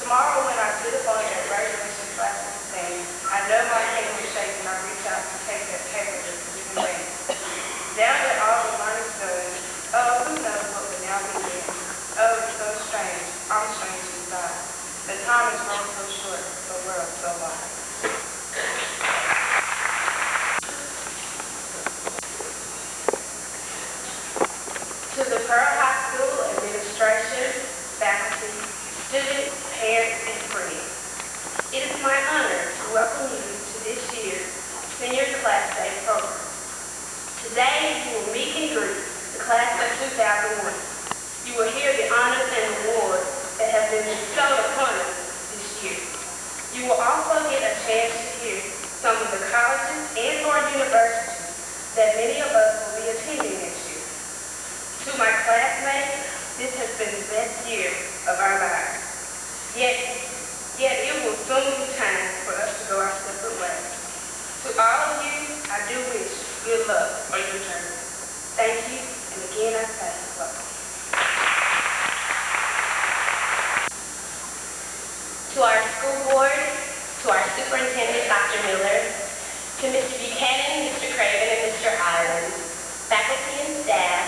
tomorrow when I sit up on that graduation class and sing, I know my hand will shake and I reach out to take that paper that's given away. Down at all the learning stones, oh, who knows what will now begin? Oh, it's so strange, I'm strange inside. The time is grown so short, the world so wide. To the Pearl High School administration, faculty, students, parents, and friends, it is my honor to welcome you to this year's Senior Class Day program. Today, you will meet and greet the class of 2001. You will hear the honors and awards that have been bestowed upon us this year. You will also get a chance to hear some of the colleges and/or universities that many of us will be attending next year. To my classmates, this has been the best year of our lives. Yet it will soon be time for us to go our separate ways. To all of you, I do wish good luck on your journey. Thank you, and again I say welcome. To our school board, to our superintendent, Dr. Miller, to Mr. Buchanan, Mr. Craven, and Mr. Island, faculty and staff,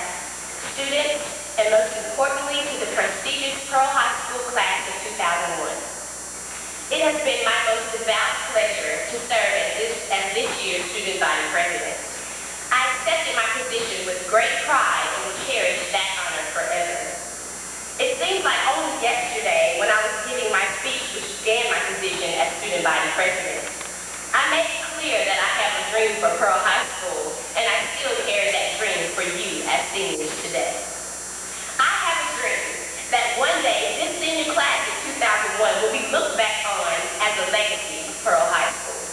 students, and most importantly, to the prestigious Pearl High School class of 2001. It has been my most devout pleasure to serve as this year's student body president. I accepted my position with great pride and will cherish that honor forever. It seems like only yesterday, when I was giving my speech which began my position as student body president, I made it clear that I have a dream for Pearl High School, and I still carry that dream for you as seniors today. I have a dream that one day this senior class of 2001 will be looked back on as a legacy of Pearl High School.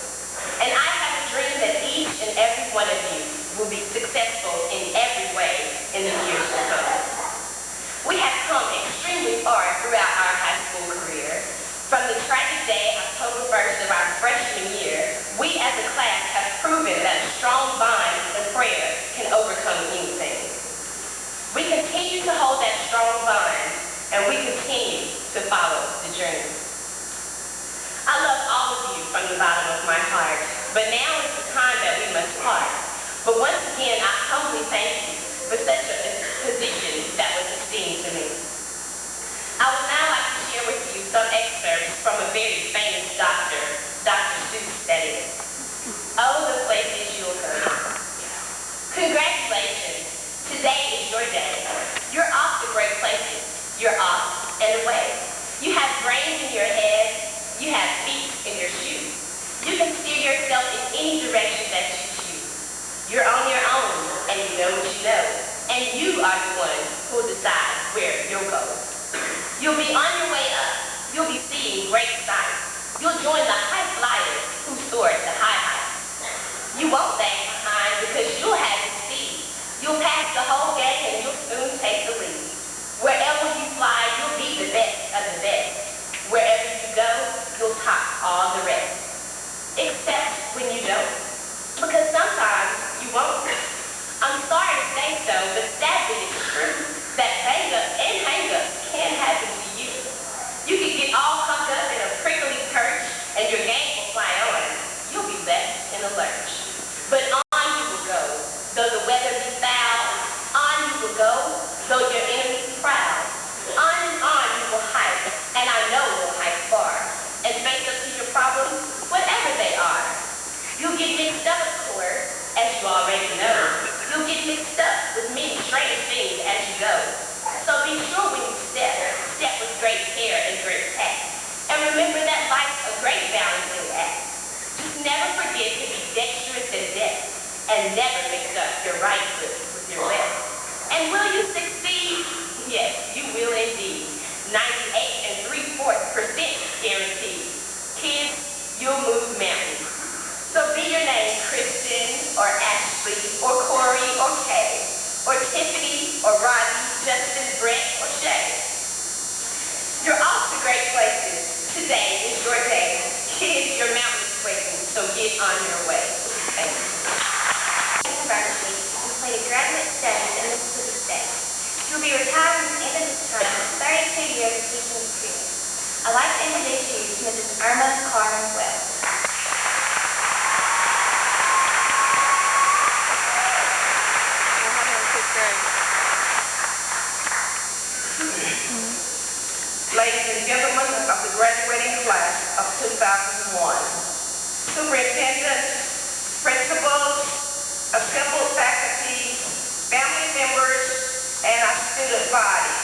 And I have a dream that each and every one of you will be successful in every way in the years to come. We have come extremely far throughout our high school career. From the tragic day, October 1st of our freshman year, we as a class have proven that a strong bond and prayer can overcome anything. We continue to hold that strong bond, and we continue to follow the journey. I love all of you from the bottom of my heart, but now is the time that we must part. But once again, I humbly thank you for such a position that was esteemed to me. I would now like to share with you some excerpts from a very famous doctor, Dr. Seuss, that is. Oh, the places you'll go. Congratulations. Today is your day. You're off to great places. You're off and away. You have brains in your head. You have feet in your shoes. You can steer yourself in any direction that you choose. You're on your own, and you know what you know. And you are the one who will decide where you'll go. You'll be on your way up. You'll be seeing great sights. You'll join the high flyers who soar to high heights. You won't lag behind because you'll have the speed. You'll pass the whole gang and you'll soon take the lead. Wherever you fly, you'll be the best of the best. Wherever you go, you'll top all the rest. Except when you don't. Because sometimes you won't. I'm sorry to say so, but sadly it's true that bang-ups and hang-ups can happen to you. You can get all hugged up in a prickly perch and your game will fly on. You'll be left in a lurch. But on you will go, though the weather be foul. On you will go, though your enemies prowl. On you will hike, and I know you'll hike far. And face up to your problems, whatever they are. You'll get mixed up, of course, as you already know. You'll get mixed up with many strange things as you go. So be sure when you step with great care and great tact. And remember that life's a great balancing act. Just never forget to be dexterous and deft, and never mix up your right foot with your left. And will you succeed? Yes, you will indeed. 98 3/4% guaranteed. Kids, you'll move mountains. So be your name Kristen, or Ashley, or Corey, or Kay, or Tiffany, or Rodney, Justin, Brett, or Shay. You're off to great places. Today is your day. Kids, your mountain is waiting, so get on your way. Thank you. like to introduce you to Mrs. Irma Carmen Wells. Ladies and gentlemen of the graduating class of 2001, superintendent, principals, assembled faculty, family members, and our student body.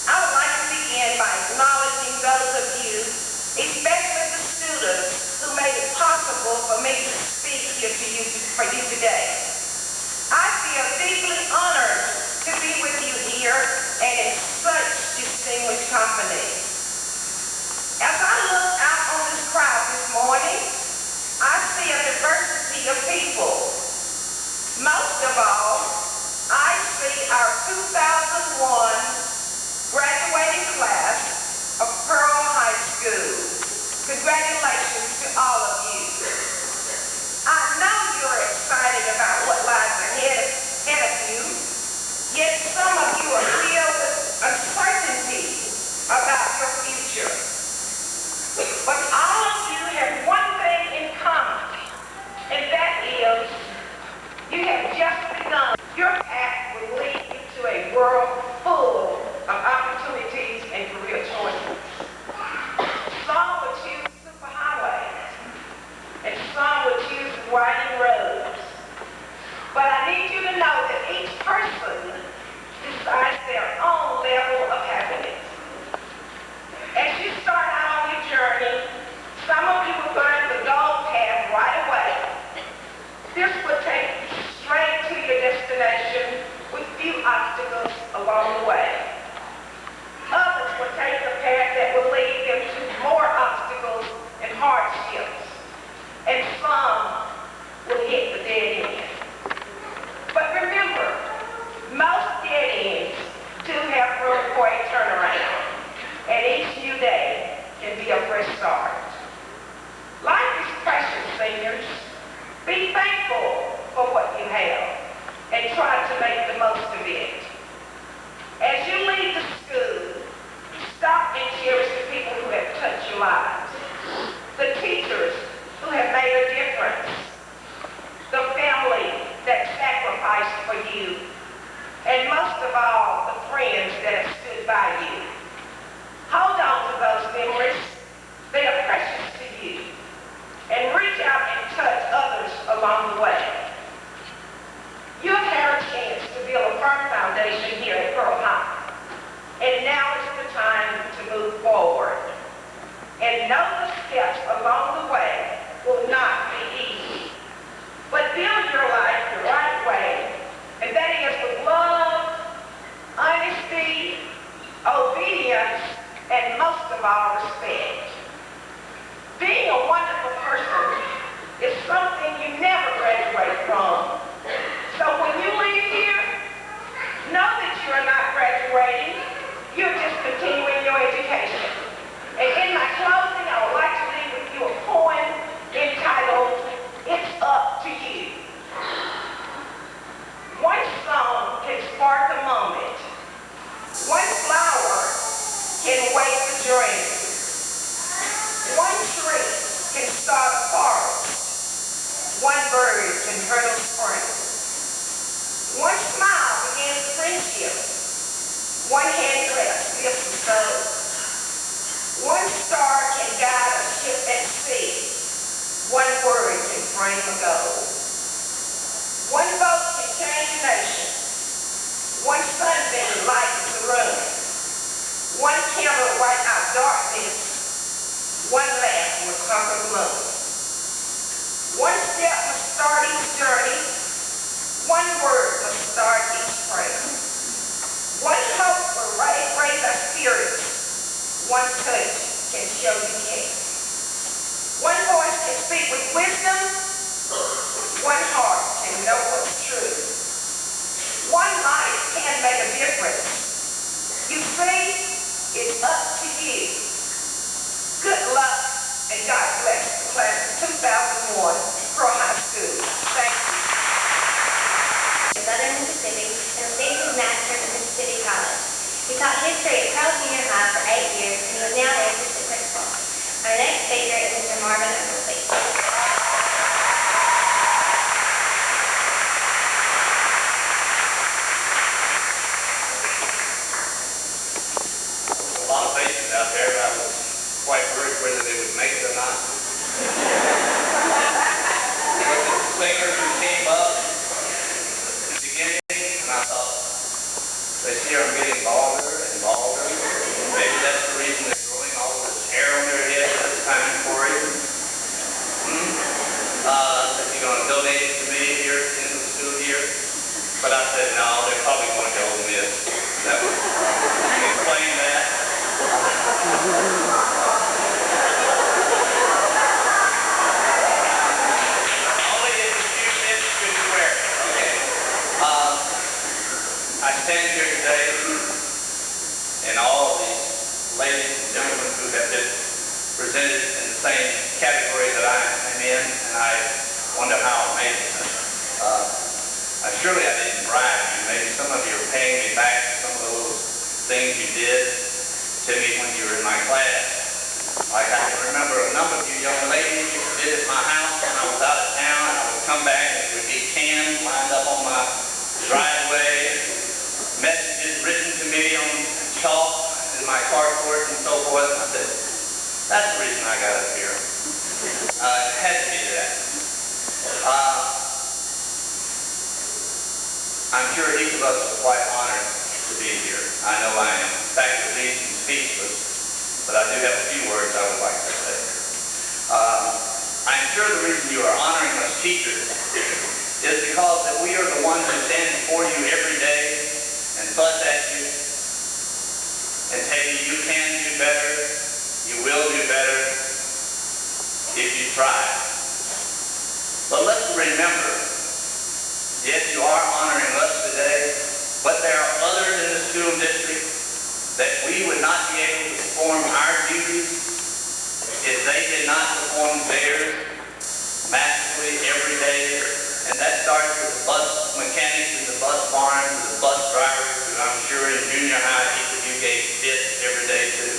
I would like to begin by acknowledging those of you, especially the students, who made it possible for me to speak here for you today. I feel deeply honored to be with you here and in such distinguished company. As I look out on this crowd this morning, I see a diversity of people. Most of all, I see our 2001 graduating class of Pearl High School. Congratulations to all of you. I know you're excited about what lies ahead of you, yet some of you are filled with uncertainty about your future. But all of you have one thing in common, and that is you have just begun. Your path will lead you to a world full of opportunities and career choices. Some will choose superhighways, and some will choose winding roads. But I need you to know that each person decides their own level of happiness. As you start out on your journey, some of you will find the goal path right away. This will take you straight to your destination with few obstacles along the way. Others will take a path that will lead them to more obstacles and hardships. And some will hit the dead end. But remember, most dead ends do have room for a turnaround, and each new day can be a fresh start. Life is precious, seniors. Be thankful for what you have and try to make the most of it. As you leave the school, stop and cherish the people who have touched your lives, the teachers who have made a difference, the family that sacrificed for you, and most of all, the friends that have stood by you. Hold on to those memories. They are precious to you. And reach out and touch others along the way. You've had a chance to build a firm foundation here at Pearl High. And now is the time to move forward. And know the steps along the way will not be easy. But build your life the right way, and that is with love, honesty, obedience, and most of all, respect. Being a wonderful person is something you never graduate from. So when you leave here, know that you are not graduating, you're just continuing your education. And in my closing, I would like to leave with you a poem entitled, "It's Up to You." One song can spark a moment. One flower can wake a dream. One tree can start a forest. One bird can hurdle spring. One smile begins friendship. One hand clasp lifts the soul. One star can guide a ship at sea. One word can frame a goal. One vote can change a nation. One sunbeam lightens the room. One candle wipe out darkness. One laugh will conquer gloom. One step must start each journey. One word must start each prayer. One hope will raise our spirits. One touch can show you care. One voice can speak with wisdom. One heart can know what's true. One life can make a difference. You see, it's up to you. Good luck, and God bless the class of 2001 Pearl High School. Thank you. Southern Mississippi and received his master's at Mississippi College. He taught history at Pearl Junior High for 8 years, and he is now there Our next speaker is Mr. Marvin Oakley. A lot of faces out there. I was quite worried whether they would make it or not. Looked at the singers who came up in the beginning, and I thought, they see I'm getting balder and balder. Maybe that's the reason they're growing all this hair on their head at this time for it. If you're going to donate it to me here in the school year. But I said, no, they're probably going to Ole Miss. That would explain that. Only if a few bits could swear. Okay. I stand here today, and all of these ladies and gentlemen who have been presented in the same category that I am in, and I wonder how I made it. Surely I didn't bribe you. Maybe some of you are paying me back for some of those things you did to me when you were in my class. Like I can remember a number of you young ladies used to visit my house when I was out of town, and I would come back and there would be cans lined up on my driveway, messages written to me on chalk in my carport and so forth. And I said, that's the reason I got up here. It had to be that. I'm sure each of us is quite honored to be here. I know I am. In fact, it leaves me speechless, but I do have a few words I would like to say. I'm sure the reason you are honoring us teachers is because that we are the ones who stand before you every day and fuss at you and tell you you can do better, you will do better if you try. But let's remember, yes, you are honoring us today, but there are others in the school district that we would not be able to perform our duties if they did not perform theirs masterfully every day. And that starts with the bus mechanics and the bus barns and the bus drivers, who I'm sure in junior high each of you gave fits every day to.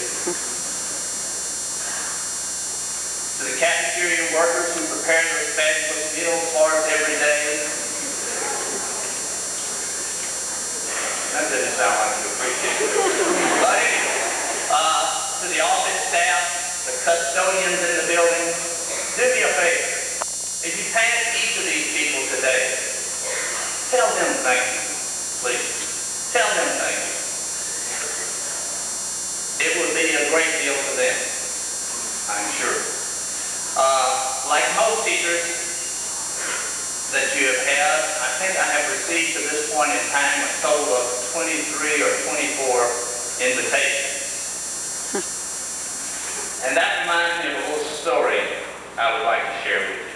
To the cafeteria workers who prepare those fabulous meals for us every day. That didn't sound like you appreciate it. But anyway, to the office staff, the custodians in the building, do me a favor. If you pass each of these people today, tell them thank you, please. Tell them thank you. It would be a great deal for them, I'm sure. Like most teachers that you have had, I think I have received to this point in time a total of 23 or 24 invitations. And that reminds me of a little story I would like to share with you.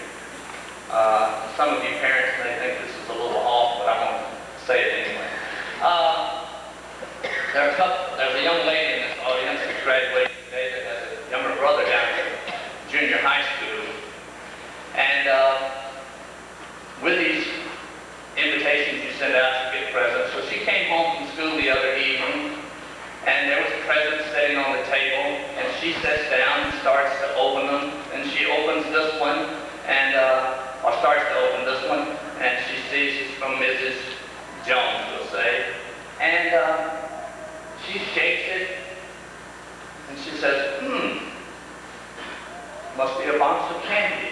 Some of you parents may think this is a little off, but I won't say it anyway. There's a young lady in this audience who graduated today that has a younger brother down at junior high school. And with these invitations you send out to get presents, so she came home from school the other evening, and there was a present sitting on the table, and she sits down and starts to open them, and she opens this one, and or starts to open this one, and she sees it's from Mrs. Jones, we'll say, and she shakes it, and she says, must be a box of candy.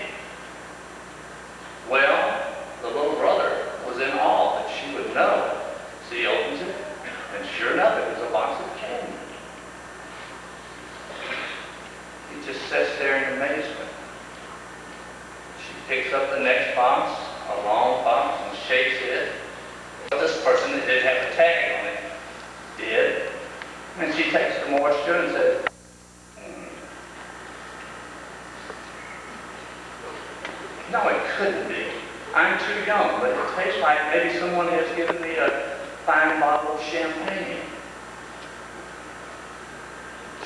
Well, the little brother was in awe that she would know. So he opens it, and sure enough, it was a box of candy. He just sits there in amazement. She picks up the next box, a long box, and shakes it. But this person that did have a tag on it did. And she takes the moisture and says, no, it couldn't be. I'm too young, but it tastes like maybe someone has given me a fine bottle of champagne.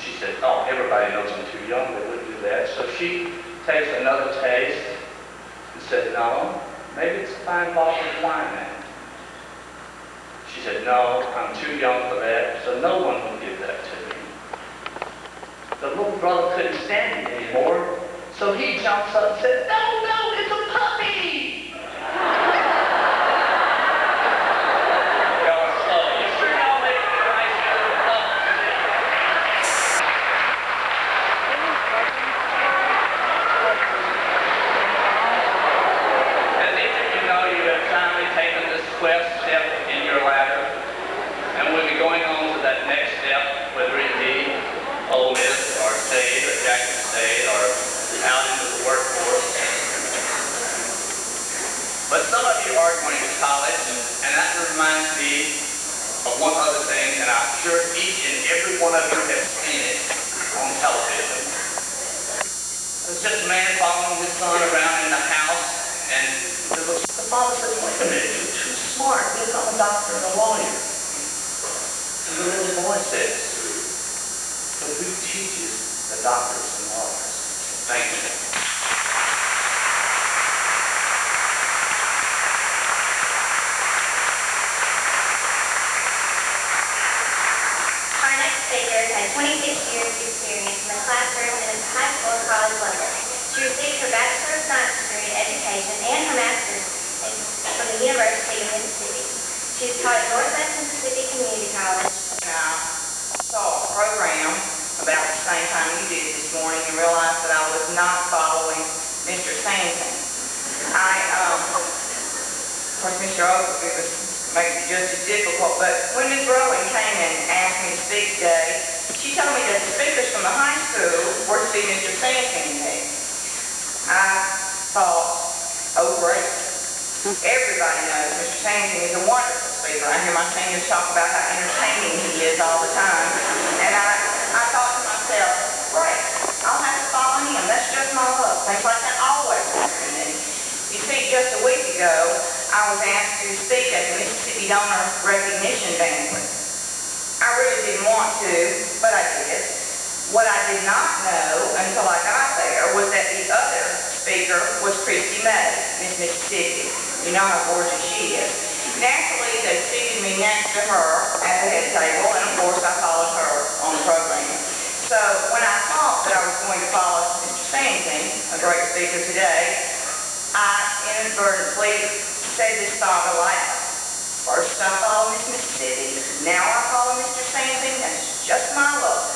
She said, oh, everybody knows I'm too young, they wouldn't do that. So she takes another taste and said, no, maybe it's a fine bottle of wine. She said, no, I'm too young for that, so no one will give that to me. the little brother couldn't stand it anymore, so he jumps up and said, "No, no, it's a puppy!" Y'all are slow. You sure y'all make nice little puppies? As each of you know, you have finally taken this 12th step in your ladder, and we'll be going on to that next step, whether it be Ole Miss or State or Jackson State or out into the workforce. But some of you are going to college, and that reminds me of one other thing, and I'm sure each and every one of you has seen it on television. It was just a man following his son around in the house, and the father said, "Wait a minute, you're too smart. Become a doctor and a lawyer." And the little boy says, "But who teaches the doctors and lawyers?" Thank you. Our next speaker has 26 years of experience in the classroom and at the high school and college level. She received her Bachelor of Science degree in Education and her Master's from the University of Mississippi. She has taught at Northwest Mississippi Community College. I saw a program about the same time you did this morning and realized that I was not following Mr. Sanson. Of course, Mr. Oak, it was making it just as difficult, but when Ms. Rowan came and asked me to speak today, she told me that the speakers from the high school were to be Mr. Sanson and me. I thought, oh great. Everybody knows Mr. Sanson is a wonderful speaker. I hear my seniors talk about how entertaining he is all the time. And I thought to myself, great, I'll have to follow him. That's just my luck. Things like that always happen to me. You see, just a week ago, I was asked to speak at the Mississippi Donor Recognition Banquet. I really didn't want to, but I did. What I did not know until I got there was that the other speaker was Christy May, Miss Mississippi. You know how gorgeous she is. Naturally, they seated me next to her at the head table, and of course I followed her on the program. So when I thought that I was going to follow Mr. Sanson, a great speaker today, I inadvertently said this thought aloud. First I follow Miss Mississippi, now I follow Mr. Sanson. That's just my luck.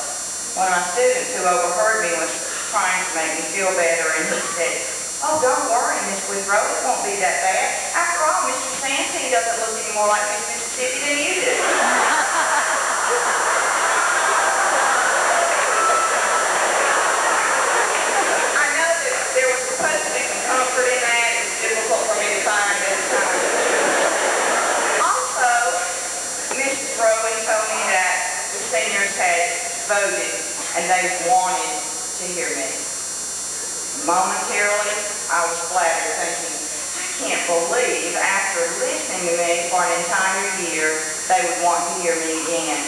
One of my students who overheard me was trying to make me feel better, and he said, "Oh, don't worry, Miss Withrow, it won't be that bad. After all, Mr. Sanson doesn't look any more like Miss Mississippi than you do." I know that there was supposed to be some comfort in that. It was difficult for me to find at the time. Also, Mrs. Rowan told me that the seniors had voted and they wanted to hear me. Momentarily, I was flattered, thinking, I can't believe after listening to me for an entire year, they would want to hear me again.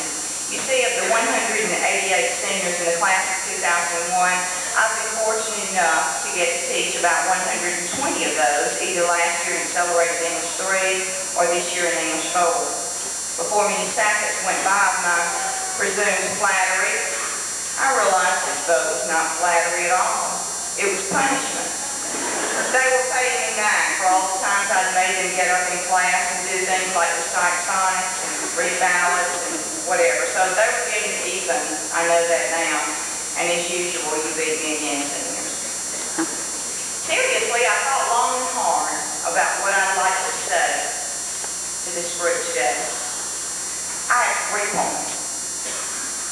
You see, of the 188 seniors in the class of 2001, I've been fortunate enough to get to teach about 120 of those, either last year in Accelerated English 3 or this year in English 4. Before many seconds went by of my presumed flattery, I realized this vote was not flattery at all. It was punishment. They were paying me back for all the times I'd made them get up in class and do things like recite sonnets and read ballads and whatever. So they were getting even. I know that now. And as usual, you beat me again, seniors. Seriously, I thought long and hard about what I'd like to say to this group today. I have 3 points.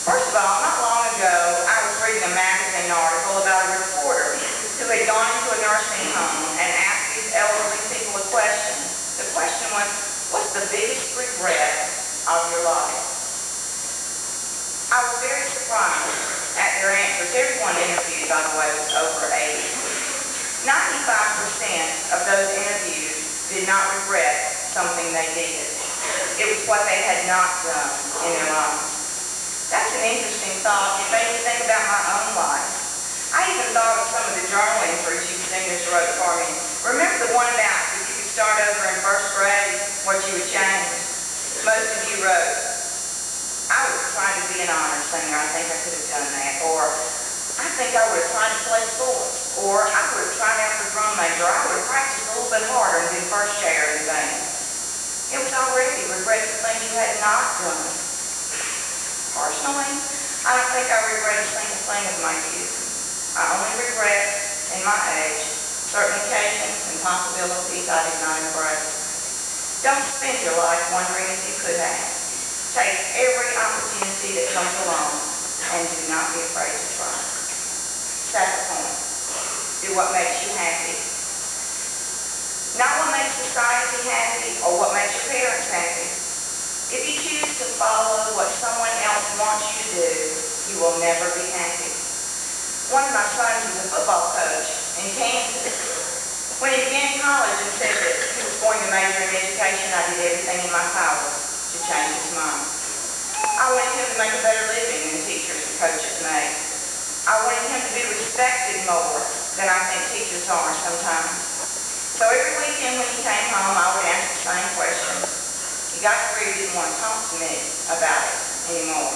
First of all, not long ago, I was reading a magazine article about a reporter who had gone into a nursing home and asked these elderly people a question. The question was, what's the biggest regret of your life? I was very surprised at their answers. Everyone interviewed, by the way, was over 80. 95% of those interviewed did not regret something they did. It was what they had not done in their lives. That's an interesting thought. It made me think about my own life. I even thought of some of the journal entries you seniors wrote for me. Remember the one about if you could start over in first grade, what you would change? Most of you wrote, I would try to be an honor singer. I think I could have done that. Or think I would have tried to play sports, or I would have tried out for drum major, or I would have practiced a little bit harder and been first chair in band. It was already regrets of things you had not done. Personally, I don't think I regret a single thing of my youth. I only regret, in my age, certain occasions and possibilities I did not embrace. Don't spend your life wondering if you could have. Take every opportunity that comes along and do not be afraid to try. Second point, do what makes you happy. Not what makes society happy or what makes your parents happy. If you choose to follow what someone else wants you to do, you will never be happy. One of my sons was a football coach in Kansas. When he began college and said that he was going to major in education, I did everything in my power to change his mind. I wanted him to make a better living than teachers and coaches make. I wanted him to be respected more than I think teachers are sometimes. So every weekend when he came home, I would ask the same questions. He got to where he didn't want to talk to me about it anymore.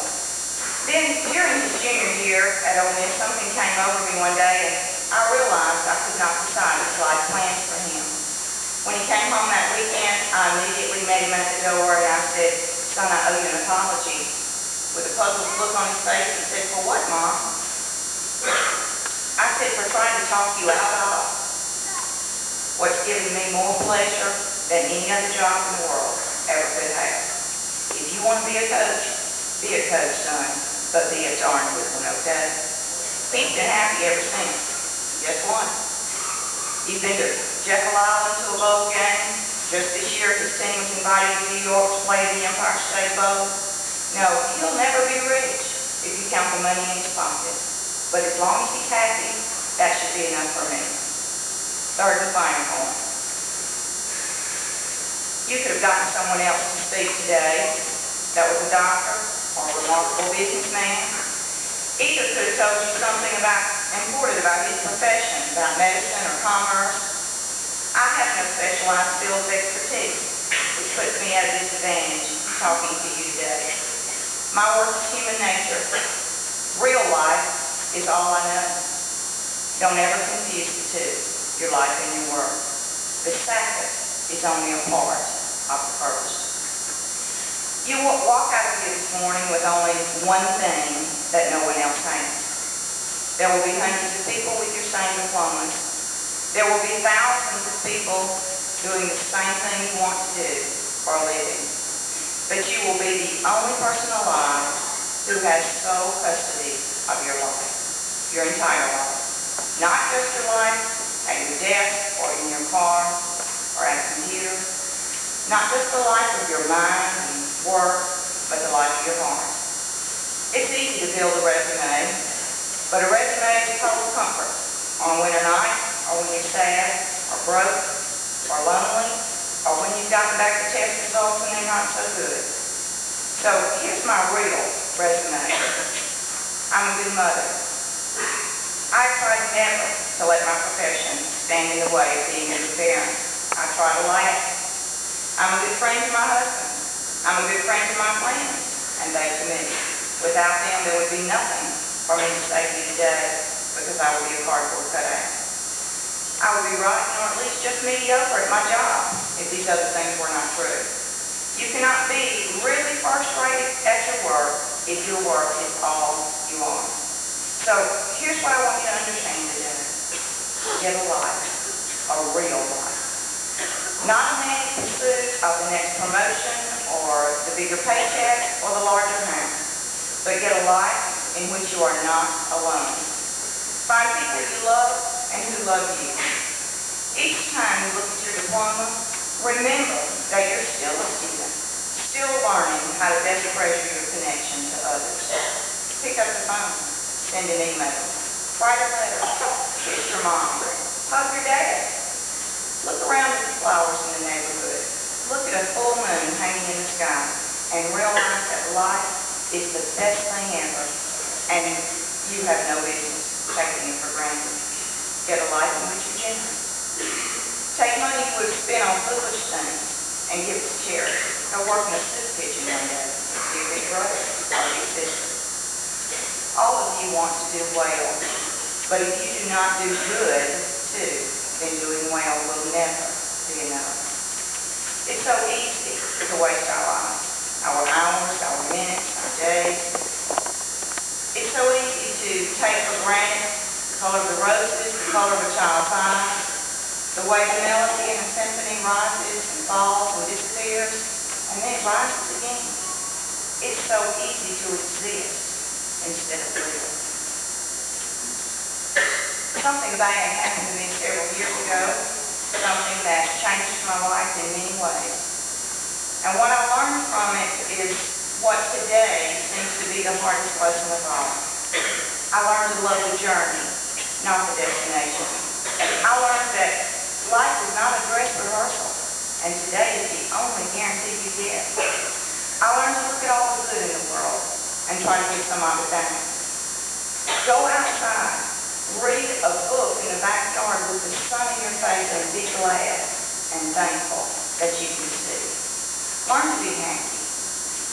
Then during his junior year at Ole Miss, something came over me one day, and I realized I could not decide his life plans for him. When he came home that weekend, I immediately met him at the door, and I said, "Son, I owe you an apology." With a puzzled look on his face, he said, "For what, Mom?" I said, "For trying to talk you out of what's given me more pleasure than any other job in the world ever could have. If you want to be a coach, son, but be a darn good one, okay?" He's been happy ever since. Guess what? He's been to Jekyll Island to a bowl game. Just this year, his team was invited to New York to play the Empire State Bowl. No, he'll never be rich if you count the money in his pocket. But as long as he's happy, that should be enough for me. Third and final point. You could have gotten someone else to speak today that was a doctor or a remarkable businessman. Either could have told you something important about his profession, about medicine or commerce. I have no specialized field of expertise, which puts me at a disadvantage talking to you today. My work is human nature. Real life is all I know. Don't ever confuse the two, your life and your work. The second is only a part of the first. You will walk out of here this morning with only one thing that no one else has. There will be hundreds of people with your same diplomas. There will be thousands of people doing the same thing you want to do for a living. But you will be the only person alive who has sole custody of your life, your entire life. Not just your life at your desk or in your car or at a computer. Not just the life of your mind and work, but the life of your heart. It's easy to build a resume, but a resume is a total comfort on a winter night, or when you're sad, or broke, or lonely, or when you've gotten back the test results and they're not so good. So here's my real resume. I'm a good mother. I tried never to let my profession stand in the way of being a good parent. I try to laugh. I'm a good friend to my husband. I'm a good friend to my friends, and they to me. Without them, there would be nothing for me to say to you today, because I would be a cardboard cutout. I would be rotten, or at least just mediocre at my job, if these other things were not true. You cannot be really first-rate at your work if your work is all you are. So here's what I want you to understand today. Get a life, a real life. Not a manic pursuit of the next promotion or the bigger paycheck or the larger house, but get a life in which you are not alone. Find people you love and who love you. Each time you look at your diploma, remember that you're still a student, still learning how to best treasure your connection to others. Pick up the phone, send an email, write a letter, kiss your mom, hug your dad. Look around at the flowers in the neighborhood. Look at a full moon hanging in the sky and realize that life is the best thing ever, and you have no business taking it for granted. Get a life in which you're generous. Take money you would have spent on foolish things and give it to charity. Go work in a soup kitchen one day. Be a big brother or big sister. All of you want to do well But if you do not do good, too, then doing well will never be enough. It's so easy to waste our lives, our hours, our minutes, our days. It's so easy to take for granted the color of the roses, the color of a child's eyes, the way the melody in a symphony rises and falls and disappears, and then it rises again. It's so easy to exist instead of live. Something bad happened to me several years ago, something that changed my life in many ways. And what I learned from it is what today seems to be the hardest lesson of all. I learned to love the journey, not the destination. I learned that life is not a dress rehearsal, and today is the only guarantee you get. I learned to look at all the good in the world and try to get some of it back. Go outside. Read a book in the backyard with the sun in your face and be glad and thankful that you can see. Learn to be happy.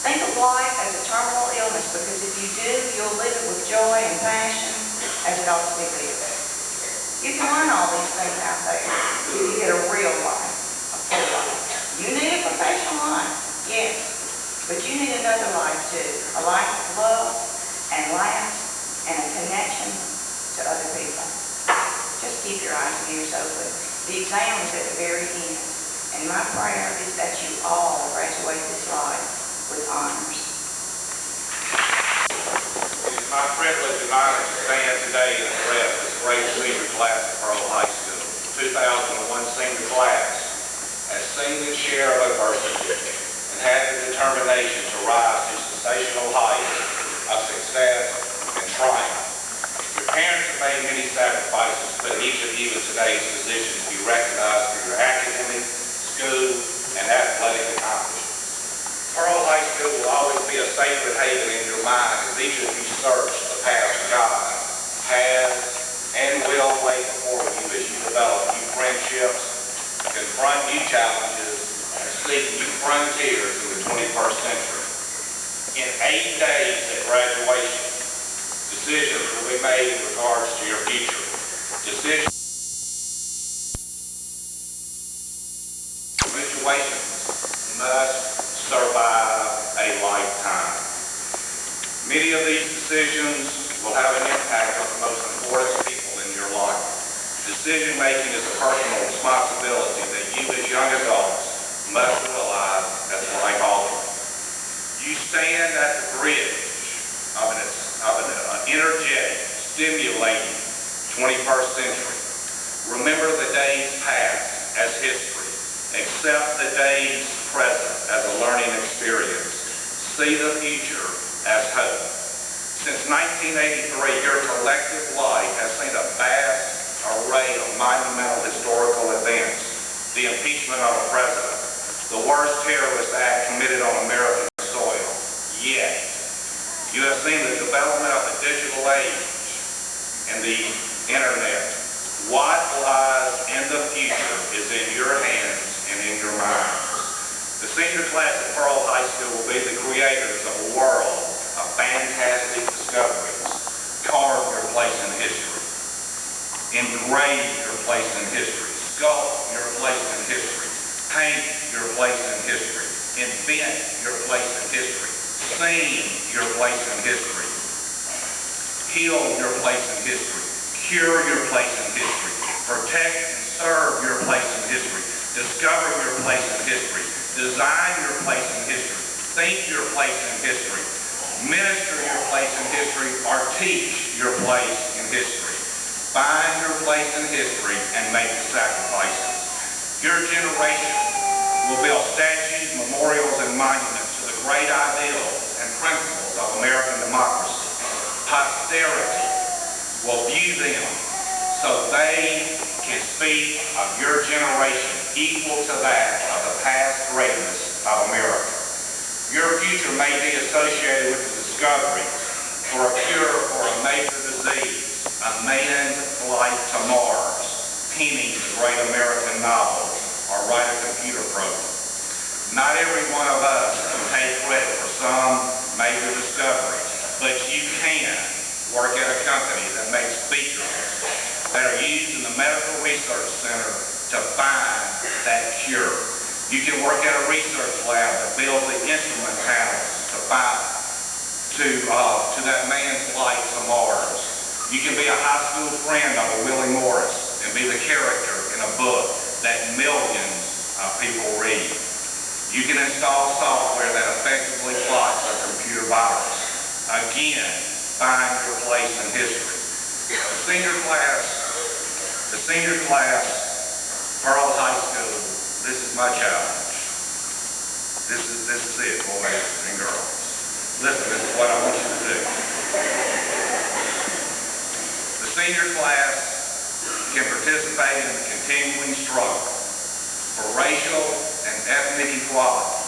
Think of life as a terminal illness, because if you do, you'll live it with joy and passion as it ought to be lived. You can learn all these things out there if you get a real life, a full life. You need a professional life, yes, but you need another life too, a life of love and laughs and a connection to other people. Just keep your eyes and ears open. The exam is at the very end, and my prayer is that you all graduate this life with honors. It is my privilege and honor to stand today and address this great senior class at Pearl High School. 2001 senior class has seen its share of adversity and had the determination to rise to sensational heights of success and triumph. Your parents have made many sacrifices, but each of you in today's position to be recognized for your academic, school, and athletic accomplishments. Pearl High School will always be a sacred haven in your mind as each of you search the path God has and will lay before you as you develop new friendships, confront new challenges, and seek new frontiers in the 21st century. In 8 days at graduation, decisions will be made in regards to your future. Decisions. Situations must survive a lifetime. Many of these decisions will have an impact on the most important people in your life. Decision making is a personal responsibility that you as young adults must realize as life altering. You stand at the bridge of an energetic, stimulating 21st century. Remember the days past as history. Accept the days present as a learning experience. See the future as hope. Since 1983, your collective life has seen a vast array of monumental historical events. The impeachment of a president, the worst terrorist act committed on American soil. Yet, you have seen the development of the digital age and the internet. What lies in the future is in your hands and in your minds. The senior class at Pearl High School will be the creators of a world of fantastic discoveries. Carve your place in history. Engrave your place in history. Sculpt your place in history. Paint your place in history. Invent your place in history. Sing your place in history. Heal your place in history. Cure your place in history. Protect and serve your place in history. Discover your place in history. Design your place in history. Think your place in history. Minister your place in history, or teach your place in history. Find your place in history and make the sacrifices. Your generation will build statues, memorials, and monuments to the great ideals and principles of American democracy. Posterity will view them so they can speak of your generation equal to that of the past greatness of America. Your future may be associated with the discovery for a cure for a major disease, a manned flight to Mars, penning the great American novel, or write a computer program. Not every one of us can take credit for some major discovery, but you can work at a company that makes beakers that are used in the medical research center to find that cure. You can work at a research lab that builds the instrument panels to find to that man's flight to Mars. You can be a high school friend of a Willie Morris and be the character in a book that millions of people read. You can install software that effectively plots a computer virus. Again, find your place in history. The senior class, Pearl High School, this is my challenge. This is it, boys and girls. Listen, this is what I want you to do. The senior class can participate in the continuing struggle for racial and ethnic equality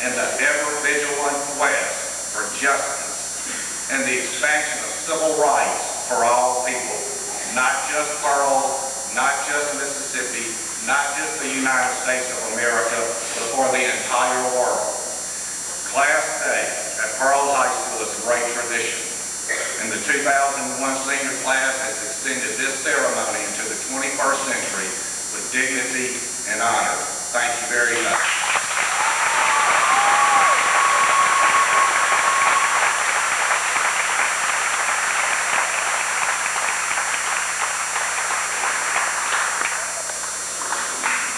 and the ever-vigilant quest for justice and the expansion of civil rights for all people, not just Pearl, not just Mississippi, not just the United States of America, but for the entire world. Class Day at Pearl High School is a great tradition, and the 2001 senior class has extended this ceremony into the 21st century with dignity and honor. Thank you very much.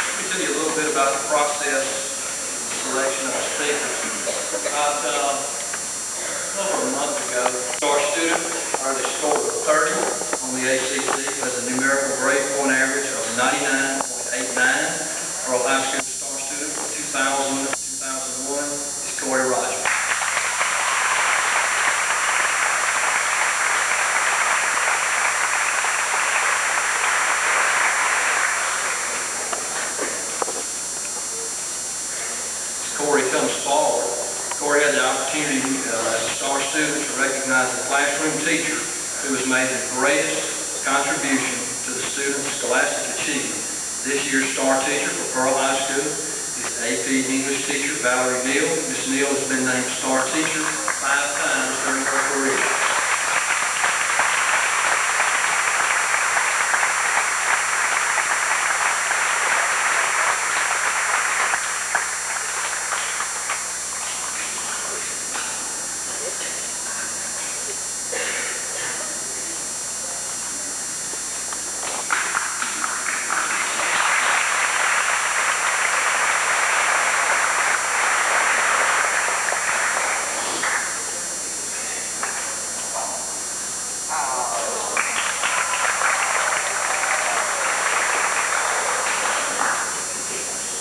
Let me tell you a little bit about the process of selection of speakers. About over a month ago, our student already scored 30 on the ACT, has a numerical grade point average of 99.89. Pearl High School star student for 2000-2001 is Corey Rogers. Corey comes forward. Corey had the opportunity as a star student to recognize the classroom teacher who has made the greatest contribution to the student's scholastic achievement. This year's star teacher for Pearl High School is AP English teacher Valerie Neal. Ms. Neal has been named star teacher 5 times during her career.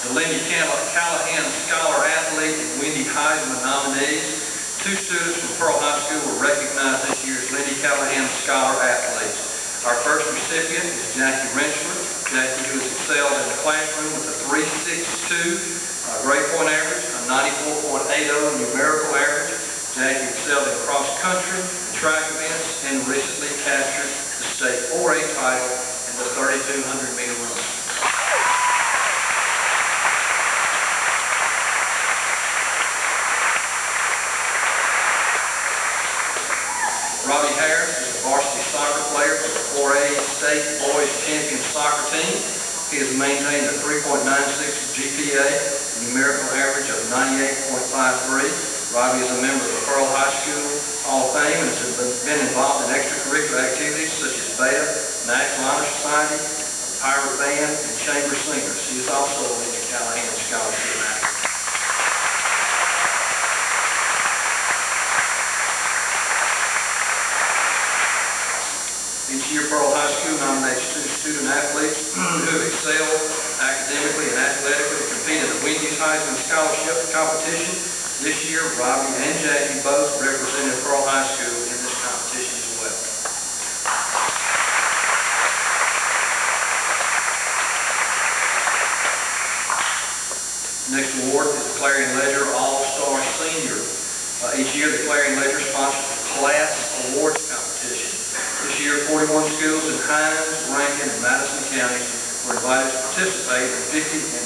The Lindy Callahan Scholar Athlete and Wendy Heisman nominees. 2 students from Pearl High School were recognized this year's Lindy Callahan Scholar Athletes. Our first recipient is Jackie Rensselaer. Jackie, who has excelled in the classroom with a 3.62 grade point average, a 94.80 numerical average. Jackie excelled in cross country and track events and recently captured the state 4A title in the 3,200 meter run. Robbie Harris is a varsity soccer player for the 4A State Boys Champion Soccer Team. He has maintained a 3.96 GPA, a numerical average of 98.53. Robbie is a member of the Pearl High School Hall of Fame and has been involved in extracurricular activities such as Beta, National Honor Society, Pirate Band, and Chamber Singers. He is also a Lindy Callahan Scholarship athlete. Each year, Pearl High School nominates 2 student athletes who have excelled academically and athletically to compete in the Wendy's Heisman Scholarship competition. This year, Robbie and Jackie both represented Pearl High School in this competition as well. Next award is the Clarion Ledger All-Star Senior. Each year, the Clarion Ledger sponsors the Class Awards competition. This year, 41 schools in Hines, Rankin, and Madison counties were invited to participate in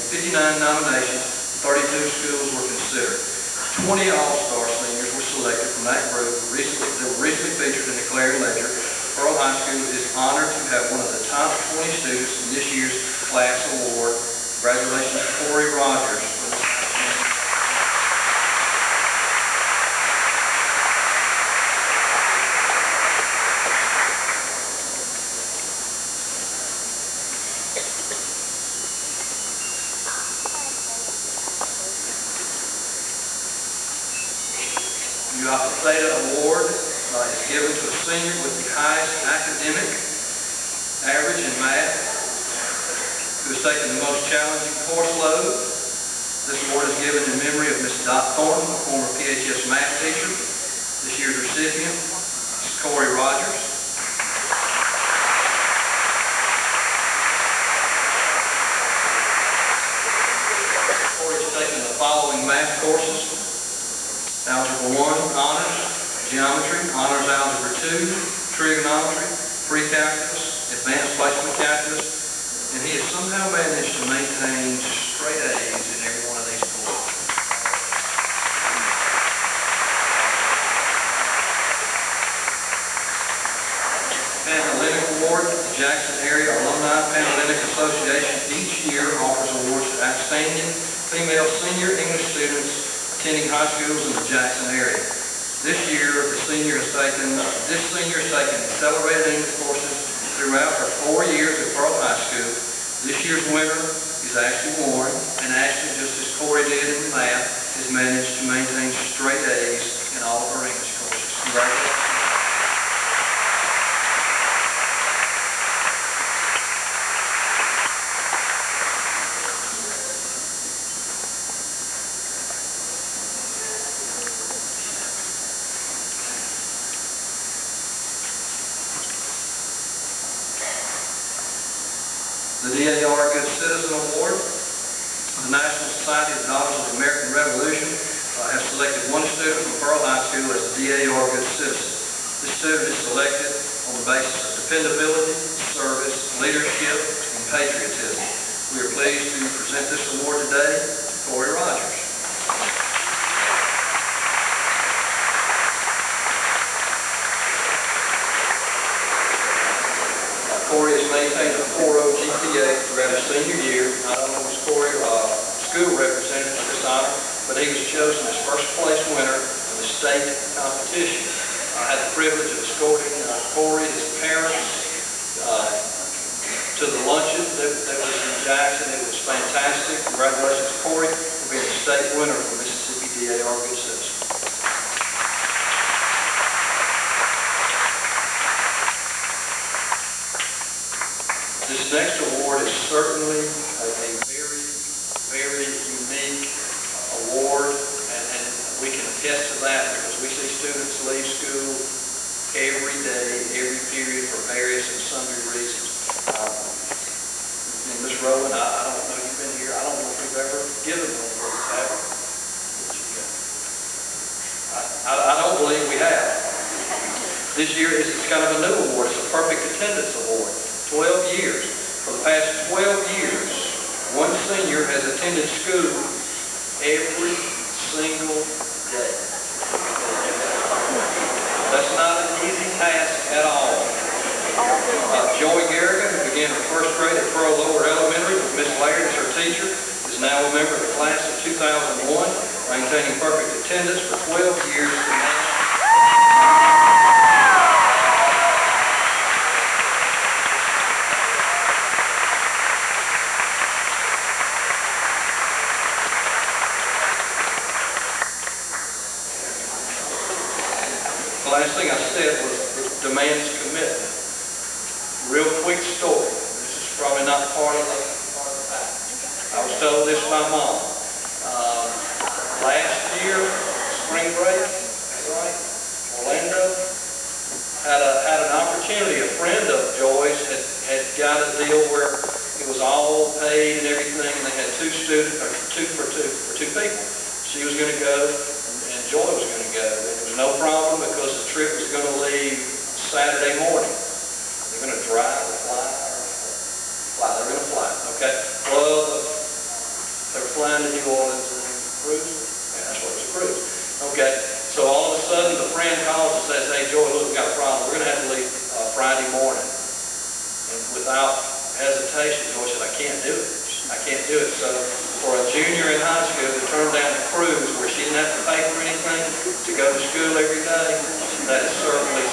59 nominations. 32 schools were considered. 20 All-Star Seniors were selected. selected from that group that were recently featured in the Clarion Ledger, Pearl High School is honored to have one of the top 20 students in this year's class award. Congratulations, Corey Rogers. The Theta Award is given to a senior with the highest academic average in math who has taken the most challenging course load. This award is given in memory of Ms. Dot Thornton, a former PHS math teacher. This year's recipient is Corey Rogers. Corey has taken the following math courses: Algebra 1, Honors, Geometry, Honors Algebra 2, Trigonometry, Pre-Calculus, Advanced Placement Calculus, and he has somehow managed to maintain straight A's in every one of these courses. Panhellenic Award. The Jackson Area Alumni Panhellenic Association each year offers awards to outstanding female senior English students attending high schools in the Jackson area. This senior has taken accelerated English courses throughout her 4 years at Pearl High School. This year's winner is Ashley Warren, and Ashley, just as Corey did in math, has managed to maintain straight A's in all of her English courses. Congratulations. The DAR Good Citizen Award. The National Society of Daughters of the American Revolution has selected one student from Pearl High School as the DAR Good Citizen. This student is selected on the basis of dependability, service, leadership, and patriotism. We are pleased to present this award today to Corey Rogers. Corey has maintained a 4.0 GPA throughout his senior year. Not only was Corey school representative for this honor, but he was chosen as first place winner in the state competition. I had the privilege of escorting Corey, his parents, to the luncheon that was in Jackson. It was fantastic. Congratulations, Corey, for being the state winner for Mississippi DAR Good Citizen. This next award is certainly a very, very unique award, and we can attest to that because we see students leave school every day, every period for various and sundry reasons. And Ms. Rowland, I don't know, you've been here, I don't know if we've ever given one of those, have we? I don't believe we have. This year it's kind of a new award. It's a perfect attendance award. 12 years. For the past 12 years, one senior has attended school every single day. That's not an easy task at all. Joey Garrigan, who began her first grade at Pearl Lower Elementary with Miss Laird as her teacher, is now a member of the class of 2001, maintaining perfect attendance for 12 years. The last thing I said was it demands commitment. Real quick story. This is probably not part of the pack. I was told this by Mom. Last year, spring break, right? Orlando had an opportunity. A friend of Joy's had got a deal where it was all paid and everything, and they had two people. She was going to go, and Joy was going to go. There was no problem because the trip was going to leave Saturday morning. They're going to drive or fly or fly. They're going to fly. Okay. Well, they were flying to New Orleans and cruise. Yeah, that's what it was, a cruise. Okay. So all of a sudden, sudden the friend calls and says, hey, Joy, look, we got a problem. We're going to have to leave Friday morning. And without hesitation, Joy said, I can't do it. I can't do it. So for a junior in high school to turn down a cruise where she didn't have to pay for anything, to go to school every day, that is certainly.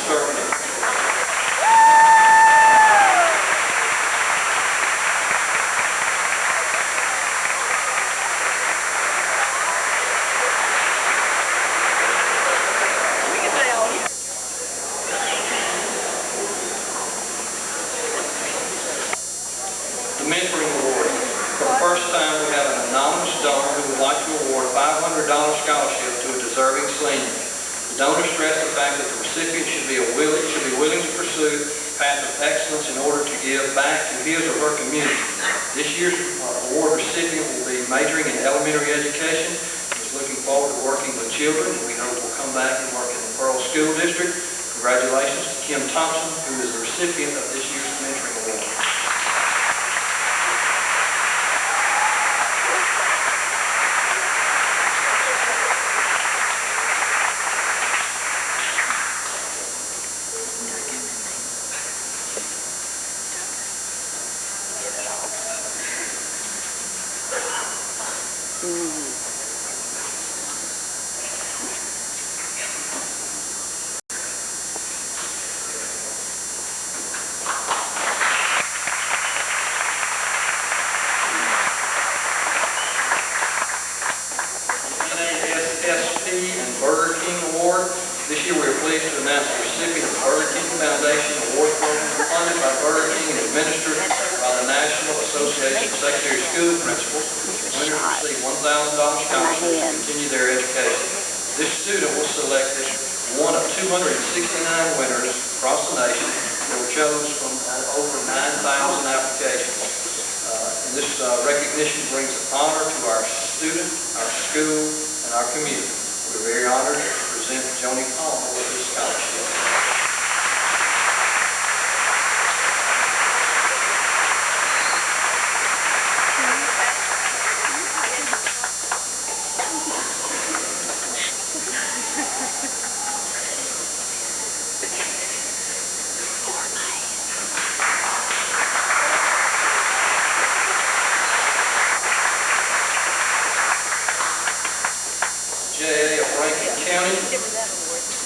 The Mentoring Award. For the first time, we have an anonymous donor who would like to award a $500 scholarship to a deserving senior. The donor stressed the fact that the recipient should be willing to pursue a path of excellence in order to give back to his or her community. This year's award recipient will be majoring in elementary education. He's looking forward to working with children, and we hope will come back and work in the Pearl School District. Congratulations to Kim Thompson, who is the recipient of this year's Mentoring Award. PHS and Burger King Award. This year we are pleased to announce the recipient of the Burger King Foundation Award Program funded by Burger King and administered by the National Association of Secondary School Principals. Winners receive $1,000 scholarship to continue their education. This student was selected one of 269 winners across the nation that were chosen from over 9,000 applications. And this recognition brings honor to our student, our school, and our community. We're very honored to present Joni Palmer with this scholarship.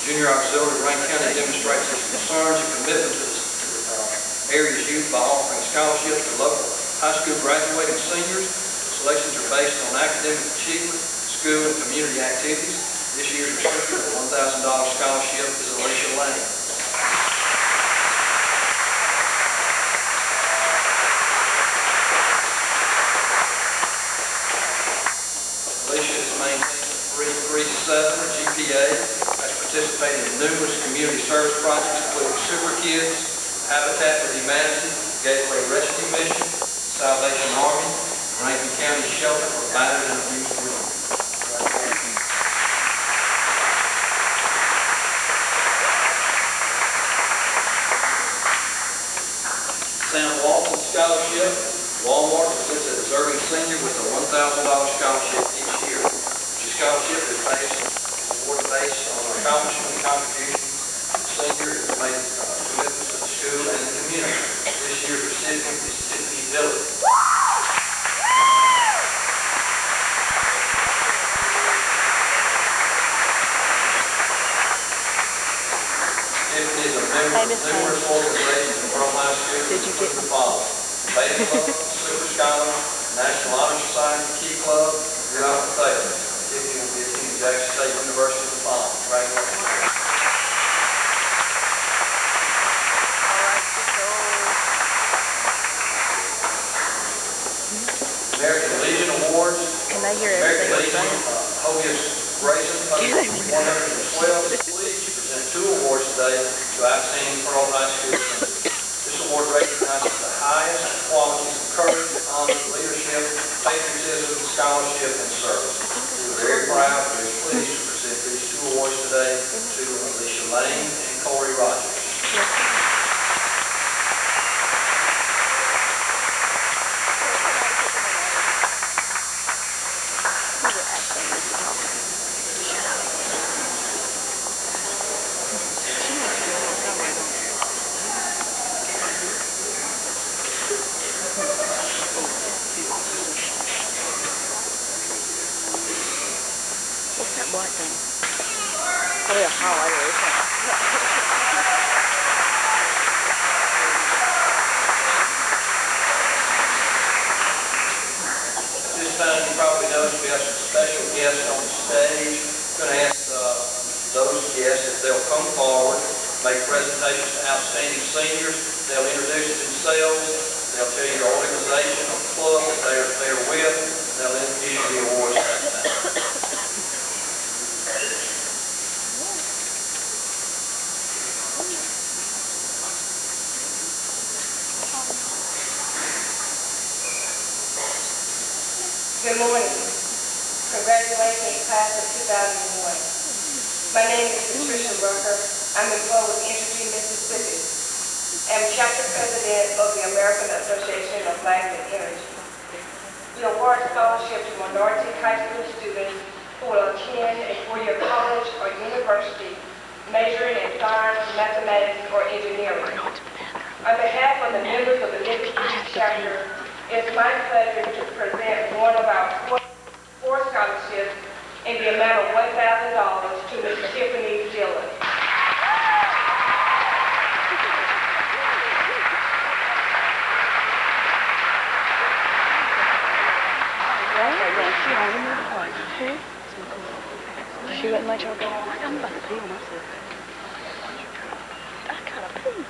Junior Auxiliary of Rankin County demonstrates its concerns and commitment to the area's youth by offering scholarships to local high school graduating seniors. Selections are based on academic achievement, school and community activities. This year's recipient of $1,000 scholarship is Alicia Lane. Alicia has maintained a 3.37 GPA. Participating in numerous community service projects, including Super Kids, Habitat for Humanity, Gateway Rescue Mission, Salvation Army, Rankin County Shelter for Battered and Abused Women. Sam Walton Scholarship. Walmart presents a deserving senior with a $1,000 scholarship each year. The scholarship is based on accomplishment and contribution to the senior who made commitments to the school and the community. This year's recipient is Tiffany Dillard. Tiffany is a member of numerous organizations in Pearl High School. Did you get the following? Baby Club, Super Scholar, National Honor Society, Key Club, Good Opportunity. Tiffany will be attending Jackson State University in the fall. Congratulations. American Legion Awards. Can I hear American everything Legion, Hobius Grayson, post 112 is pleased to present 2 awards today to outstanding Pearl High School students. This award recognizes the highest qualities of courage, honor, leadership, patriotism, scholarship, and service. We're very proud and very pleased to present these 2 awards today to Alicia Lane and Corey Rogers. highlight thing. Probably a highlighter, isn't it? This time you probably noticed we have some special guests on the stage. Going to ask those guests if they'll come forward, make presentations to outstanding seniors. They'll introduce themselves. They'll tell you the organization or club that they're with. They'll then issue the awards at that time. Good morning. Congratulations, class of 2001. My name is Patricia Rucker. I'm employed with Entergy, Mississippi. I'm chapter president of the American Association of Life and Energy. We award scholarships to minority high school students who will attend a four-year college or university majoring in science, mathematics, or engineering. On behalf of the members of the Mississippi chapter, it's my pleasure to present one of our four scholarships in the amount of $1,000 to Ms. Tiffany Dillon. She wouldn't let y'all go. I'm about to pee on myself. I gotta pee.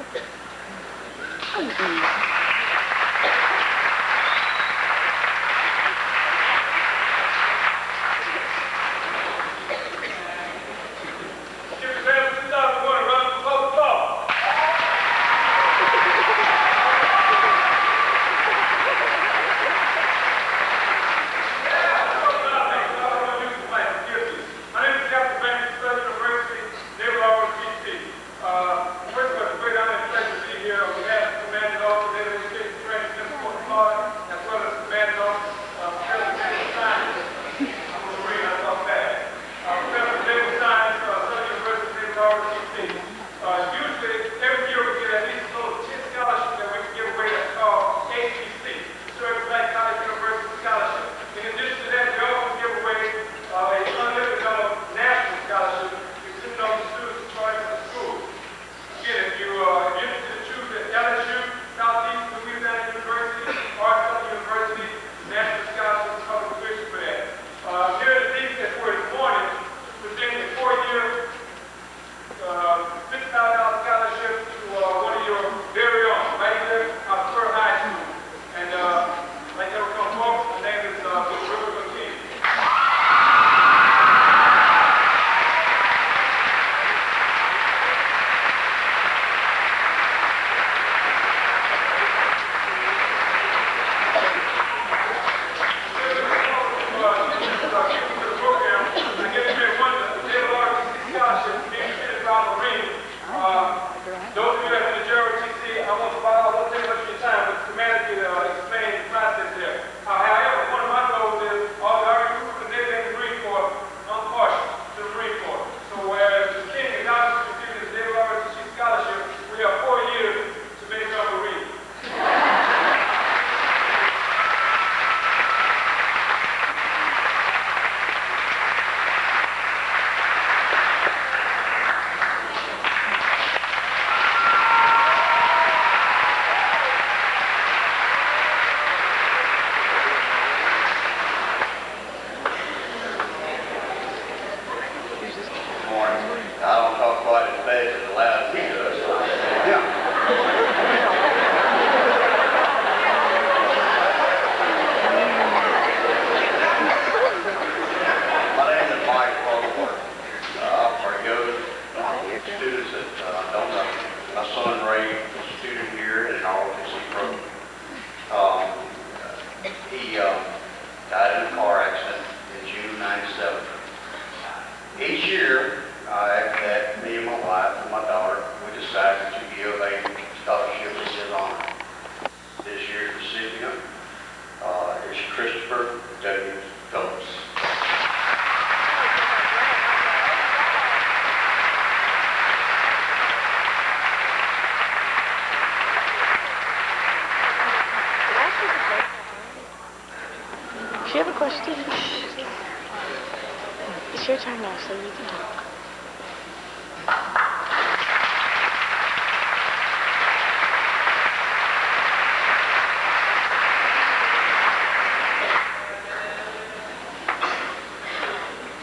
It's your turn now, so you can talk.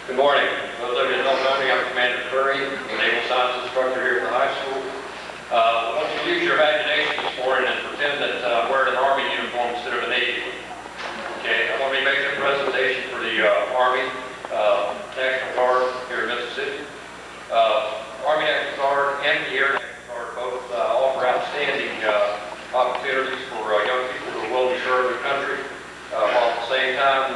Good morning. Those of you that don't know me, I'm Commander Curry, the Naval Science instructor here at the high school. I want you to use your imagination this morning and pretend that I'm wearing an Army uniform instead of a Navy one. Okay, I want me to make a presentation for the Army National Guard here in Mississippi. Army National Guard and the Air National Guard both offer outstanding opportunities for young people who are willing to serve their country, while at the same time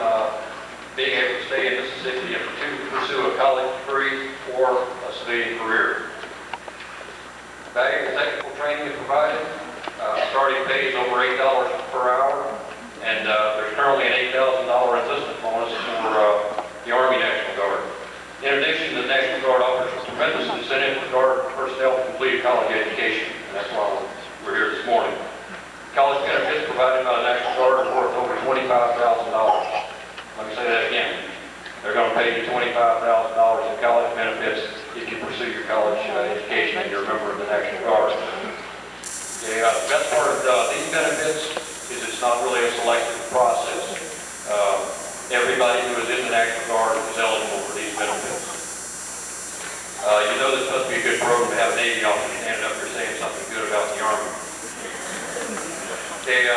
being able to stay in Mississippi and to pursue a college degree or a civilian career. Valuable technical training is provided. Starting pay is over $8 per hour, and there's currently an $8,000 enlistment bonus for the Army National Guard. In addition, the National Guard offers a tremendous incentive for Guard personnel to complete a college education, and that's why we're here this morning. College benefits provided by the National Guard are worth over $25,000. Let me say that again. They're going to pay you $25,000 in college benefits if you pursue your college education and you're a member of the National Guard. Okay, the best part of these benefits is it's not really a selective process. Everybody who is in the National Guard is eligible for these benefits. You know this must be a good program to have a Navy officer standing up here saying something good about the Army. Okay,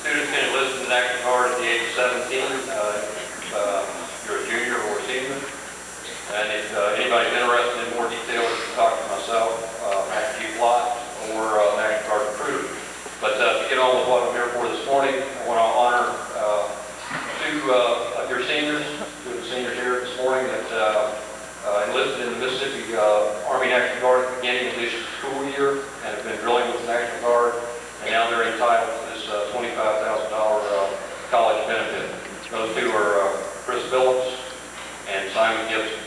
students can enlist in the National Guard at the age of 17. You're a junior or a senior. And if anybody's interested in more details, you can talk to myself, Active Flight, or National Guard recruiter. But to get on with what I'm here for this morning, I want to honor two of your seniors, two of the seniors here this morning that enlisted in the Mississippi Army National Guard at the beginning of this school year and have been drilling with the National Guard, and now they're entitled to this $25,000 college benefit. Those two are Chris Phillips and Simon Gibson.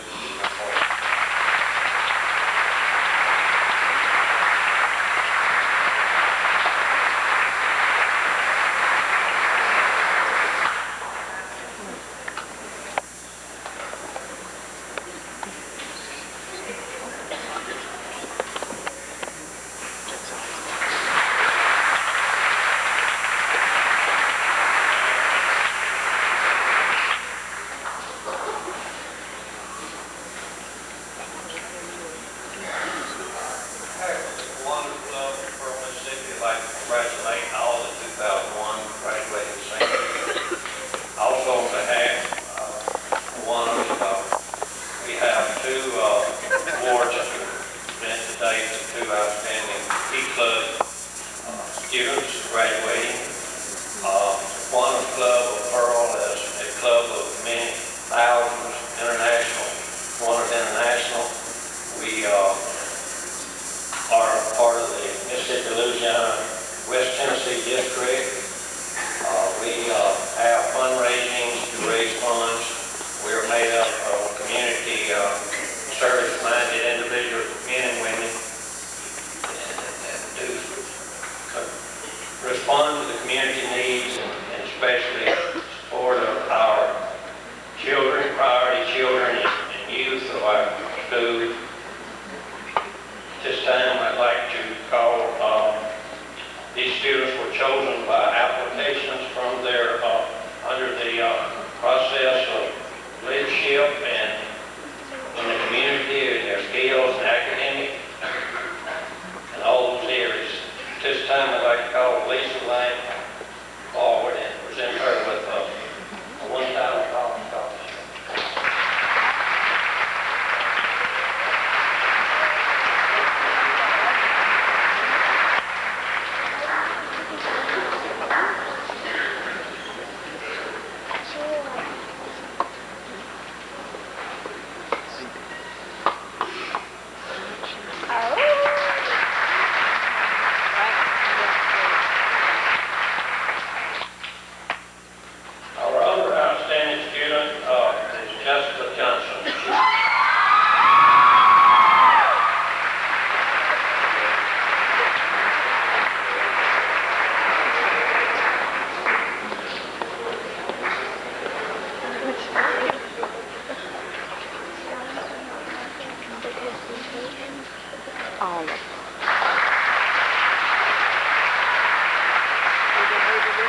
The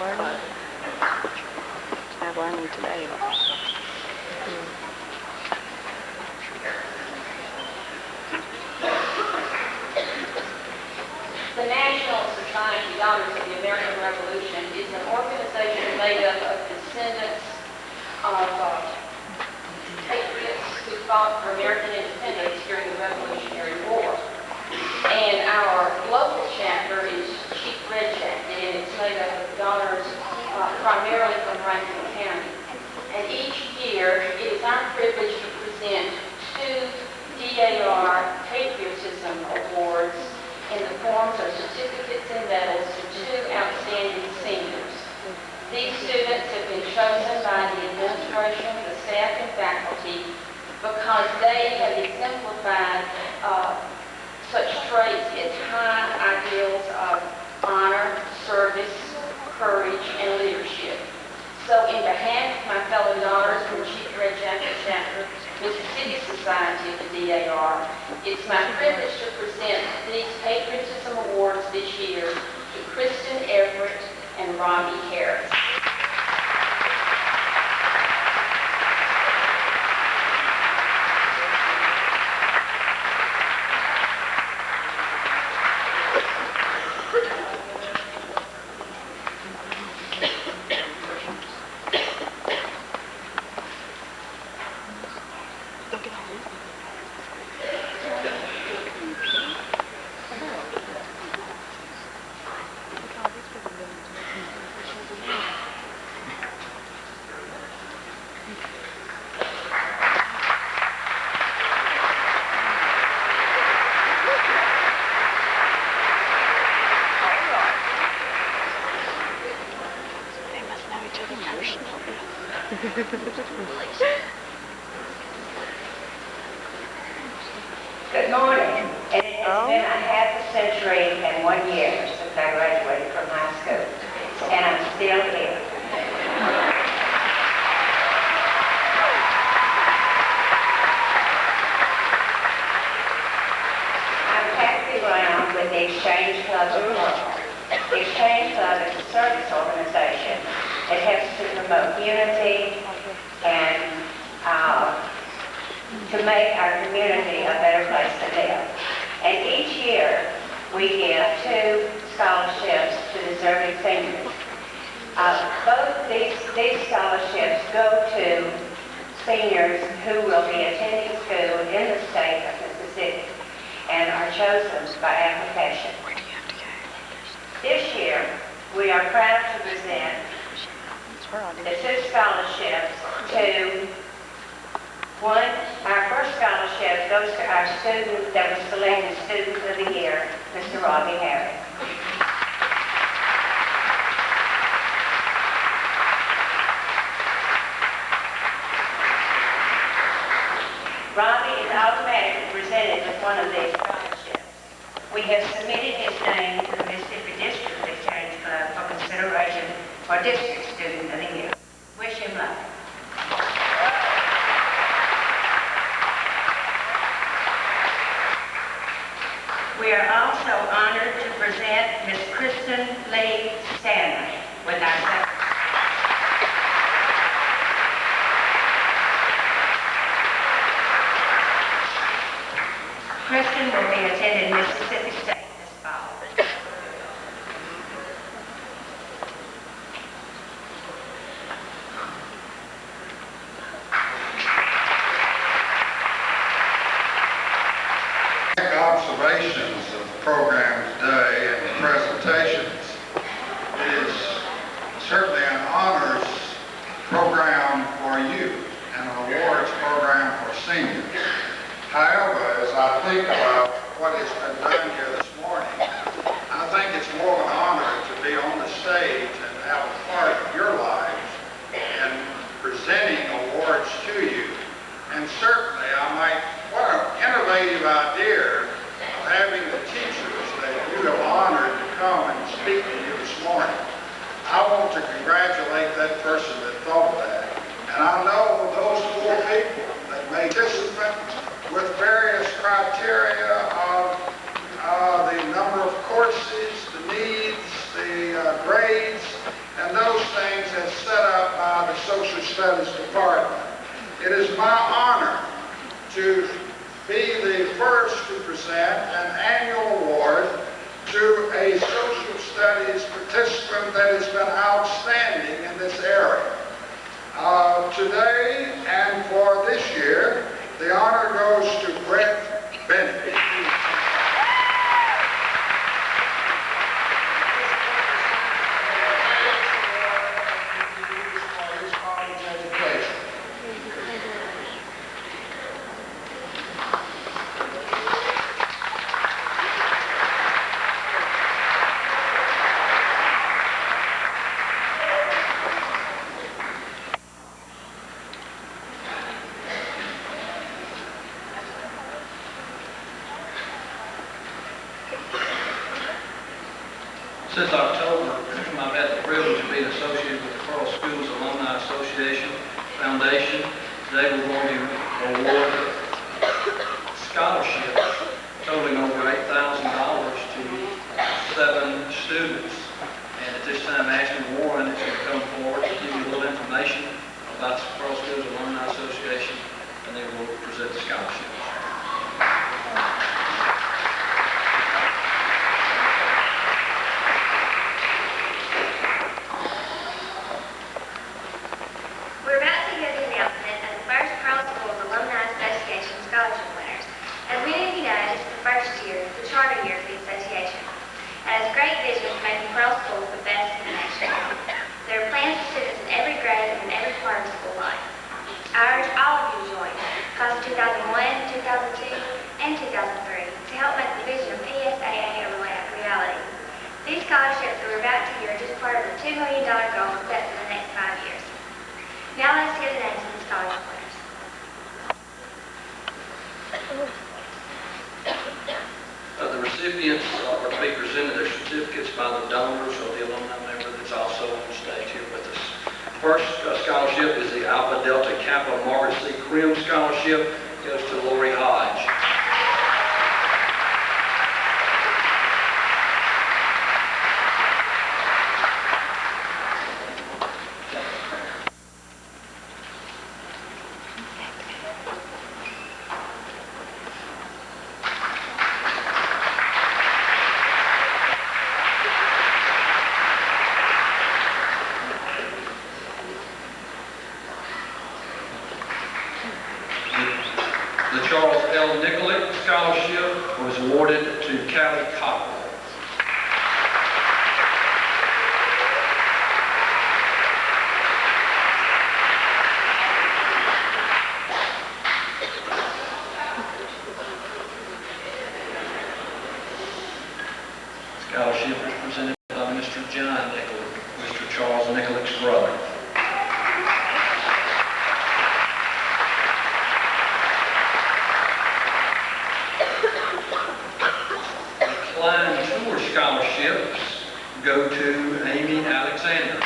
learning. I have learning today. The National Society Daughters of the American Revolution is an organization made up of descendants of patriots who fought for American independence during the Revolutionary War. And our local chapter is Chief Red Jacket, and it's made up of daughters primarily from Rankin County. And each year, it is our privilege to present 2 DAR Patriotism Awards in the forms of certificates and medals to 2 outstanding seniors. These students have been chosen by the administration, the staff, and faculty because they have exemplified such traits as high ideals of honor, service, courage, and leadership. So in behalf of my fellow daughters from Chief Red Jacket Chapter, Mississippi Society of the DAR, it's my privilege to present these Patriotism Awards this year to Kristen Everett and Robbie Harris. Good morning. And it has been a half a century and 1 year since I graduated from high school. And I'm still here. I'm Patsy Brown with the Exchange Club of Florida. The Exchange Club is a service organization that helps to promote unity and to make our community a better place to live. And each year, we give 2 scholarships to deserving seniors. Both these scholarships go to seniors who will be attending school in the state of Mississippi and are chosen by application. This year, we are proud to present the 2 scholarships to our first scholarship goes to our student that was selected Student of the Year, Mr. Robbie Harris. Robbie is automatically presented with one of these scholarships. We have submitted his name to the Mississippi District Exchange Club for consideration for District Student of the Year. Wish him luck. We are also honored to present Ms. Kristen Lee Stanley with our second. Kristen will be attending Mississippi State this fall. Observations of the program today and the presentations. It is certainly an honors program for youth and an awards program for seniors. However, as I think about what has been done here this morning, I think it's more of an honor to be on the stage and have a part of your lives in presenting awards to you. And certainly what an innovative idea of having the teachers that you have honored to come and speak to you this morning. I want to congratulate that person that thought of that. And I know those 4 people that made participant with various criteria of the number of courses, a social studies participant that has been outstanding in this area. Today and for this year, the honor goes to Brett Bennett. Since October, I've had the privilege of being associated with the Pearl Schools Alumni Association Foundation. Today we're going to award scholarships totaling over $8,000 to 7 students. And at this time, Ashley Warren is going to come forward to give you a little information about the Pearl Schools Alumni Association, and then we'll present the scholarships. We're about to hear the announcement of the first Pearl Schools Alumni Association scholarship winners. As many of you know, this is the first year, the charter year for the association. It has great vision of making Pearl Schools the best in the nation. There are plans for students in every grade and in every part of school life. I urge all of you to join Class of 2001, 2002, and 2003 to help make the vision of PSAA a reality. These scholarships that we're about to hear are just part of the $2 million goal set for the next 5 years. Now let's hear the names of the scholarship winners. The recipients are to be presented their certificates by the donors or the alumni member that's also on stage here with us. First scholarship is the Alpha Delta Kappa Margaret C. Krim Scholarship. It goes to Lori Hodge. The Charles L. Nicollet Scholarship was awarded to Callie Copper. Scholarship is presented by Mr. John Nicollet, Mr. Charles Nicollet's brother. Tour scholarships go to Amy Alexander.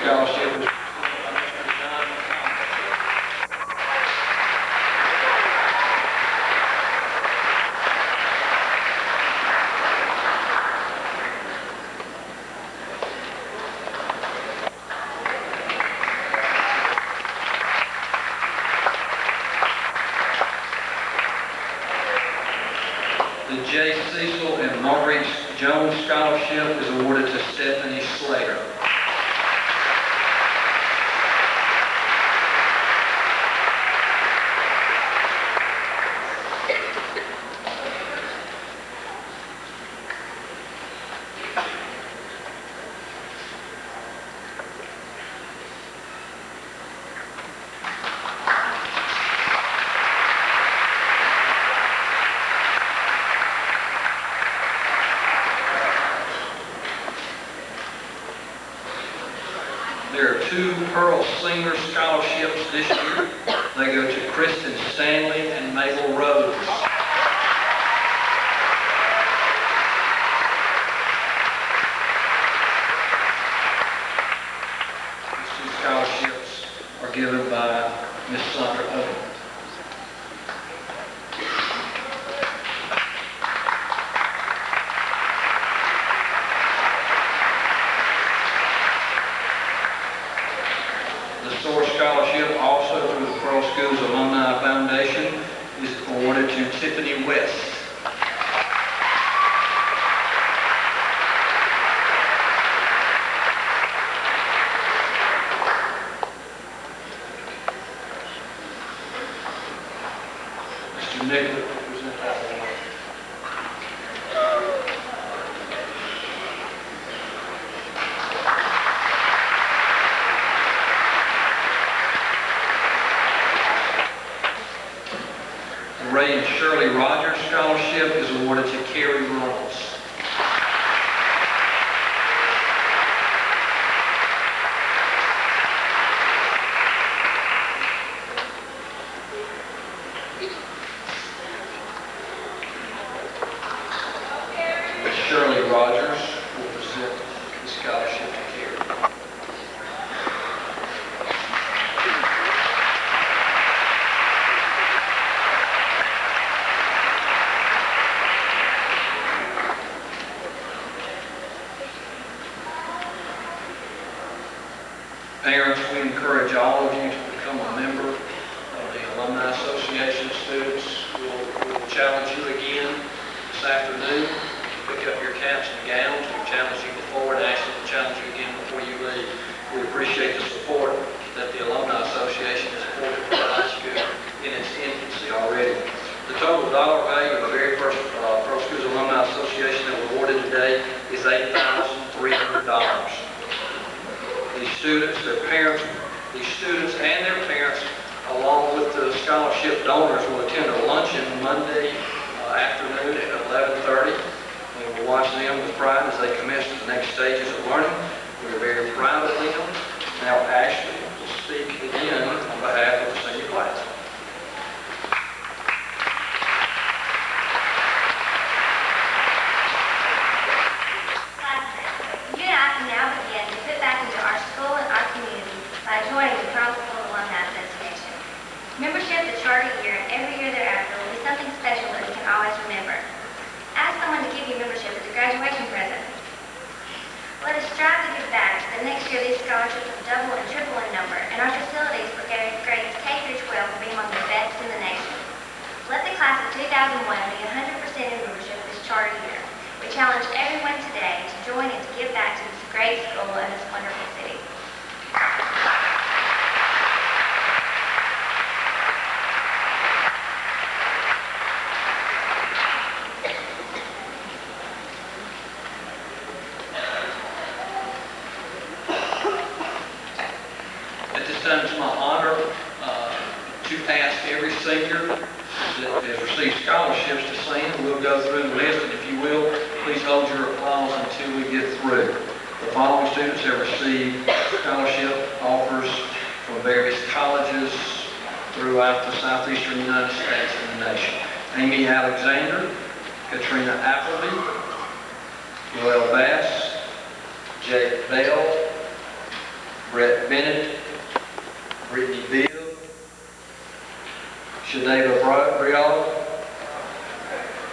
Scholarship is the J. Cecil and Maurice Jones Scholarship is awarded to Stephanie Slater. There are 2 Pearl Singer Scholarships this year. They go to Kristen Stanley and Mabel Rose. These 2 scholarships are given by Ms. Sandra Owen. Schools Alumni Foundation is awarded to Tiffany West. Mr. Nicholas, present that award. Ray and Shirley Rogers Scholarship is awarded to Carrie Reynolds. Shirley Rogers will present the scholarship to Carrie. Parents, we encourage all of you to become a member of the Alumni Association. Students, we'll challenge you again this afternoon. Pick up your caps and gowns. We challenge you before and actually challenge you again before you leave. We appreciate the support that the Alumni Association has afforded for the high school in its infancy already. The total dollar value of the very first Pro Schools Alumni Association that was awarded today is $8,300. These students, their parents, these students and their parents, along with the scholarship donors, will attend a luncheon Monday afternoon at 11:30. And we'll watch them with pride as they commence to the next stages of learning. We're very proud of them. Now Ashley will speak again on behalf of the senior class. You and I can now begin to put back into our school and our community by joining the Charles School Alumni Association. Membership the charter year and every year thereafter will be something special that we can always remember. Ask someone to give you membership as a graduation present. Let us strive to give back so that next year these scholarships will double and triple in number, and our facilities for grades K through 12 will be among the best in the nation. Let the class of 2001 be 100% in membership this charter year. We challenge everyone today to join and to give back to this great school and this wonderful city. It's my honor to ask every senior that has received scholarships to stand. We'll go through the list, and if you will, please hold your applause until we get through. The following students have received scholarship offers from various colleges throughout the southeastern United States and the nation. Amy Alexander, Katrina Appleby, Joel Bass, Jake Bell, Brett Bennett, Brittany Bill, Shadeva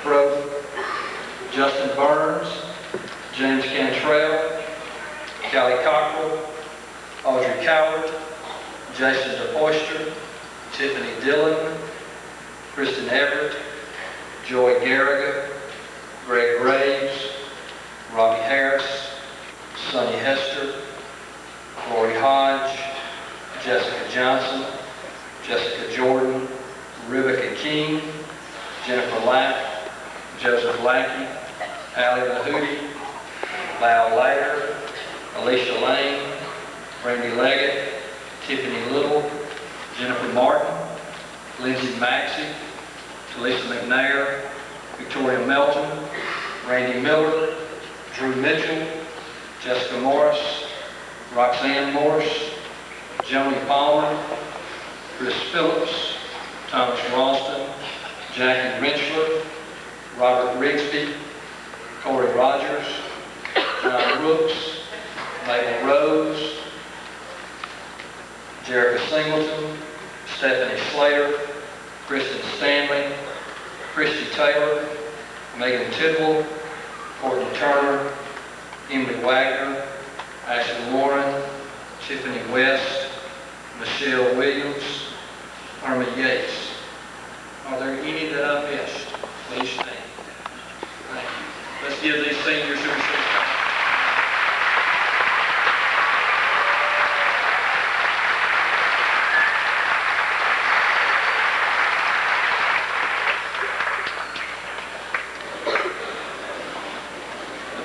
Bro, Justin Burns, James Cantrell, Callie Cockrell, Audrey Coward, Jason DePoyster, Tiffany Dillon, Kristen Everett, Joy Garriga, Greg Graves, Robbie Harris, Sonny Hester, Lori Hodge, Jessica Johnson, Jessica Jordan, Rebecca King, Jennifer Lack, Joseph Lackey, Allie Lahootie, Val Lader, Alicia Lane, Randy Leggett, Tiffany Little, Jennifer Martin, Lindsay Maxey, Talisa McNair, Victoria Melton, Randy Miller, Drew Mitchell, Jessica Morris, Roxanne Morris, Joni Palmer, Chris Phillips, Thomas Ralston, Jackie Rentschler, Robert Rigsby, Corey Rogers, John Brooks, Mabel Rose, Jerica Singleton, Stephanie Slater, Kristen Stanley, Christy Taylor, Megan Tidwell, Courtney Turner, Emily Wagner, Ashley Warren, Tiffany West, Michelle Williams, Army Yates. Are there any that I missed? Please stand. Thank you. Let's give these seniors who received.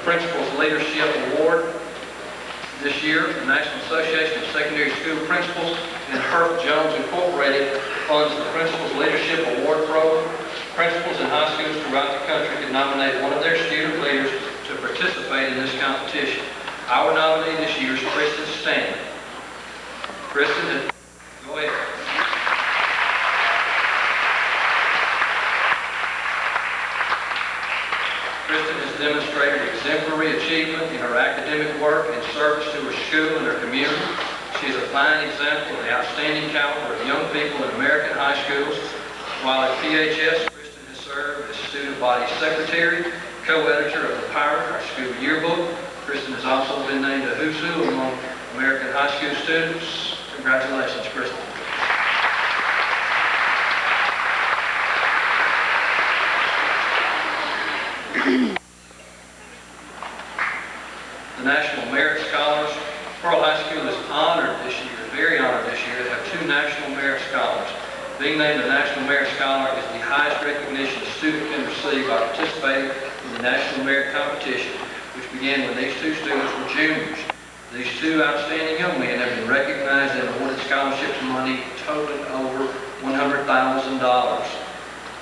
Principal's Leadership Award this year. The National Association of Secondary School Principals and Herb Jones Incorporated funds the Principal's Leadership Award program. Principals in high schools throughout the country can nominate one of their student leaders to participate in this competition. Our nominee this year is Kristen Stanley. Kristen, go ahead. Kristen has demonstrated exemplary achievement in her academic work and service to her school and her community. She is a fine example of the outstanding caliber of young people in American high schools. While at PHS, Kristen has served as student body secretary, co-editor of the Pirate, our school yearbook. Kristen has also been named a who's who among American high school students. Congratulations, Kristen. The National Merit Scholars. Pearl High School is honored this year, very honored this year, to have 2 National Merit Scholars. Being named a National Merit Scholar is the highest recognition a student can receive by participating in the National Merit Competition, which began when these 2 students were juniors. These 2 outstanding young men have been recognized and awarded scholarships money totaling over $100,000.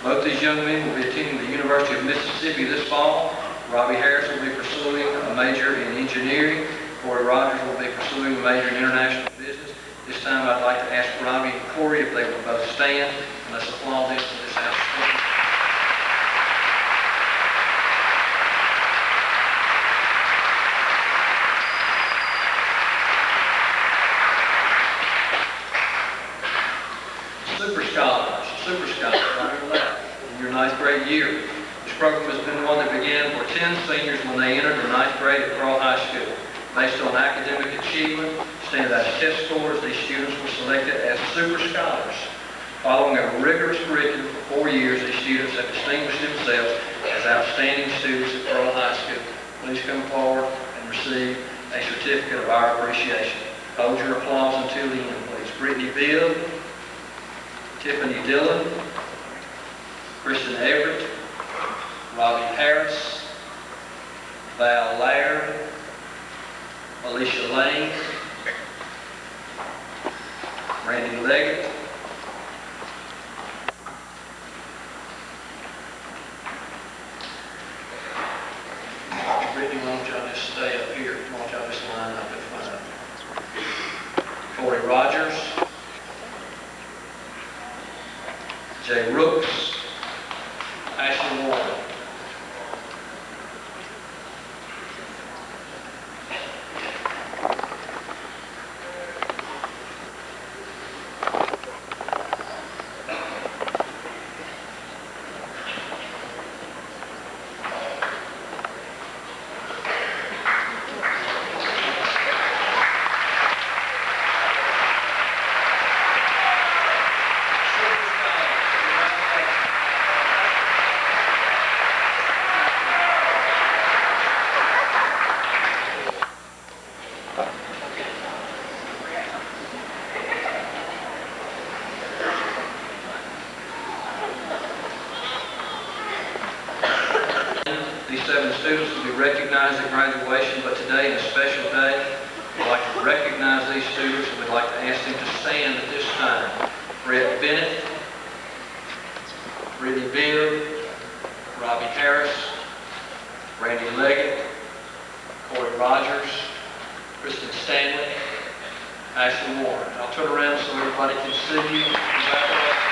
Both these young men will be attending the University of Mississippi this fall. Robbie Harris will be pursuing a major in engineering. Corey Rogers will be pursuing a major in international business. This time I'd like to ask Robbie and Corey if they would both stand, and let's applaud them for this outstanding. Super Scholars, right over there, in your 9th grade year. This program has been one that began for 10 seniors when they entered the 9th grade at Pearl High School. Based on academic achievement, standardized test scores, these students were selected as Super Scholars. Following a rigorous curriculum for 4 years, these students have distinguished themselves as outstanding students at Pearl High School. Please come forward and receive a certificate of our appreciation. Hold your applause until the end, please. Brittany Bill, Tiffany Dillon, Kristen Everett, Robbie Harris, Val Laird, Alicia Lane, Randy Leggett, Brittany, why don't y'all just stay up here? Why don't y'all just line up in front of me? Corey Rogers, Jay Rooks, Ashley Warren. These 7 students will be recognized at graduation, but today, in a special day, we'd like to recognize these students, and we'd like to ask them to stand at this time. Brett Bennett, Brittany Beard, Robbie Harris, Randy Leggett, Corey Rogers, Kristen Stanley, Ashley Warren. I'll turn around so everybody can see you. Congratulations.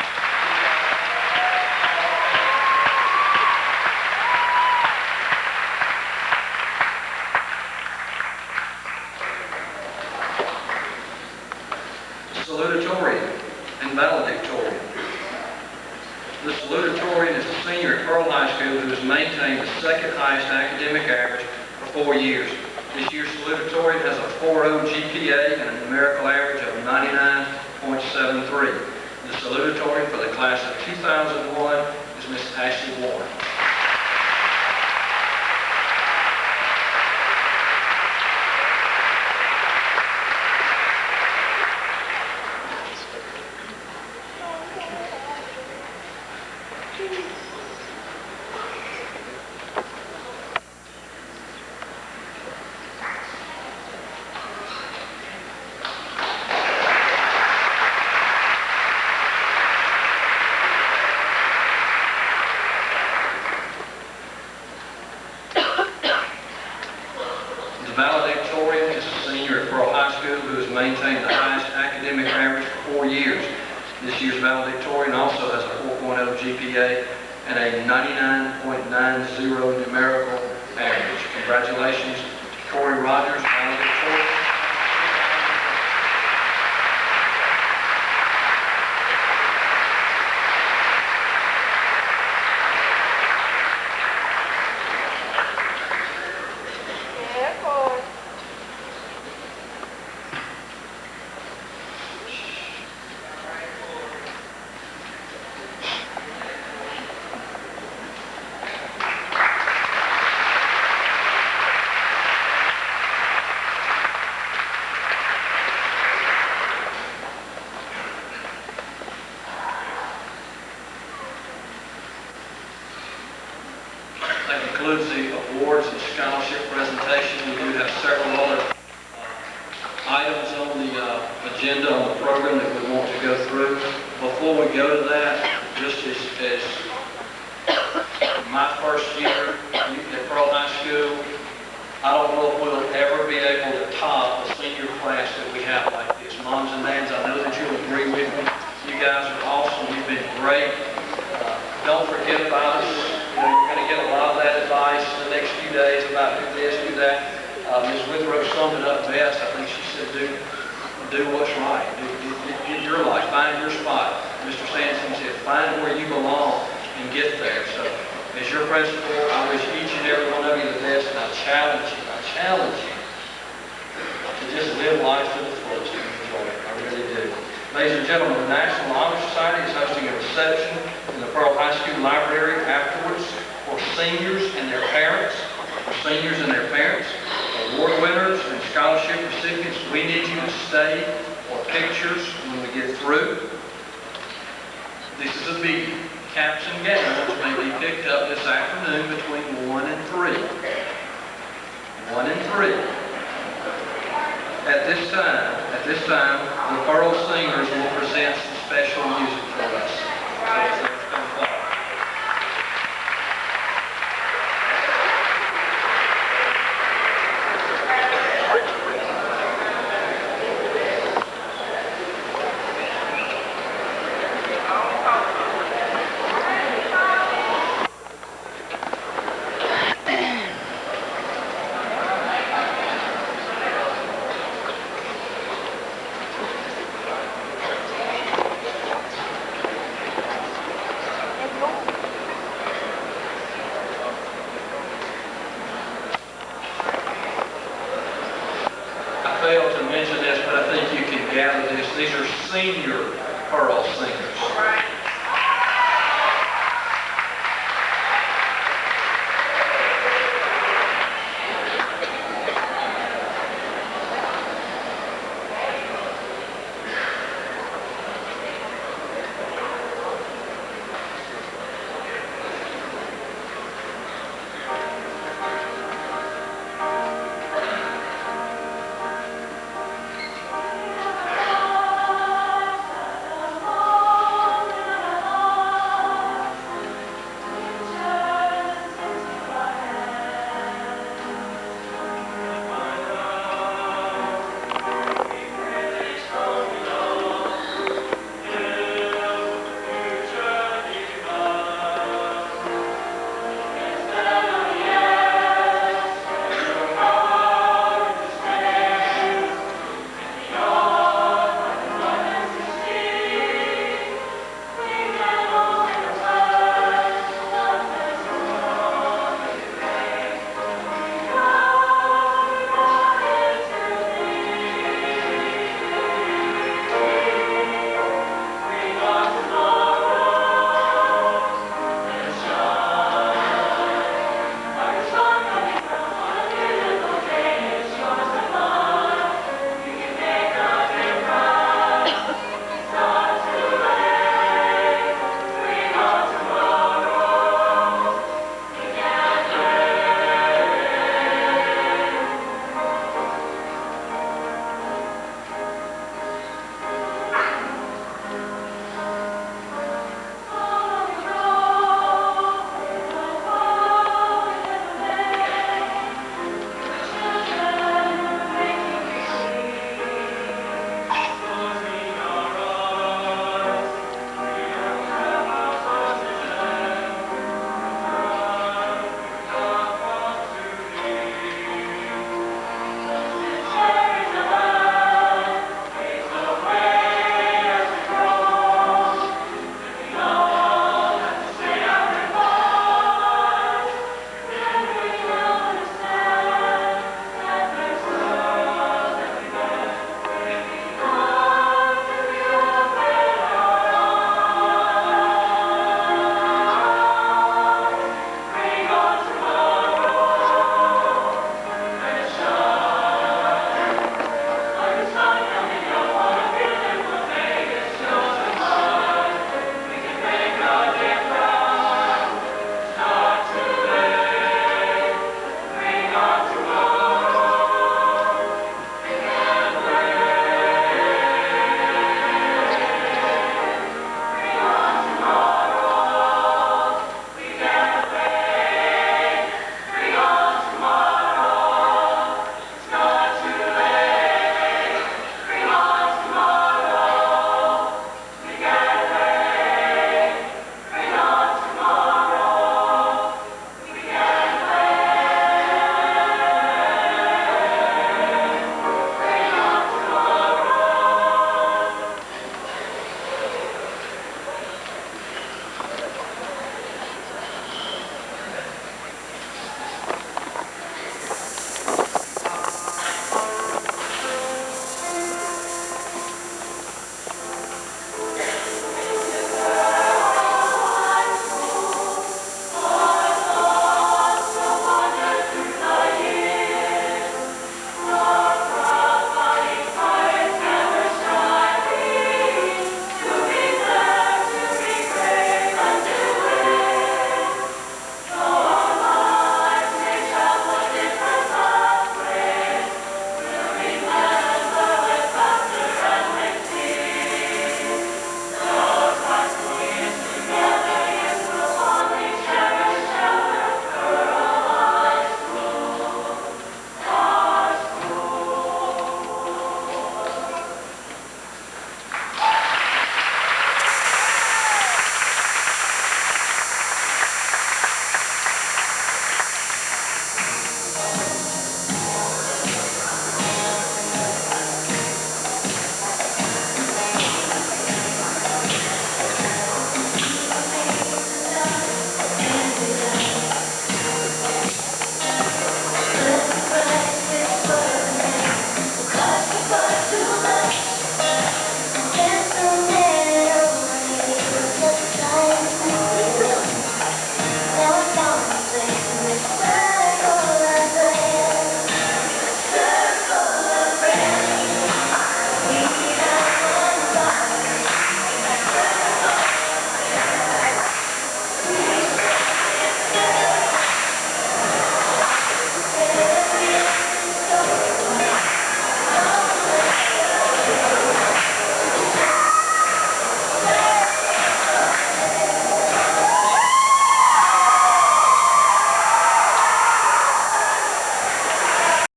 Salutatorian and valedictorian. The salutatorian is a senior at Pearl High School who has maintained the 2nd highest academic average for 4 years. This year's salutatorian has a 4.0 GPA and a numerical average of 99.73. The The salutatory for the class of 2001 is Miss Ashley Warren. The valedictorian is a senior at Pearl High School who has maintained the highest academic average for 4 years. This year's valedictorian also has a 4.0 GPA and a 99.90 numerical average. Congratulations to Corey Rogers, valedictorian. That concludes the awards and scholarship presentation. We do have several other items on the agenda on the program that we want to go through. Before we go to that, just as my first year at Pearl High School, I don't know if we'll ever be able to top a senior class that we have like this. Moms and dads, I know that you'll agree with me. You guys are awesome. You've been great. Don't forget about us. You know, you're going to get a lot of that advice in the next few days about do this, do that. Ms. Withrow summed it up best. I think she said, do what's right. Get your life. Find your spot. Mr. Sampson said, find where you belong and get there. So, as your principal, I wish each and every one of you the best, and I challenge you to just live life to the fullest and enjoy it. I really do. Ladies and gentlemen, the National Honor Society is hosting a reception in the Pearl High School Library afterwards for seniors and their parents. Award winners and scholarship recipients, we need you to stay for pictures when we get through. This is a meeting. Caps and gowns may be picked up this afternoon between 1 and 3. 1 and 3. At this time, the Pearl Singers will present some special music for us. I failed to mention this, but I think you can gather this. These are senior Pearl singers.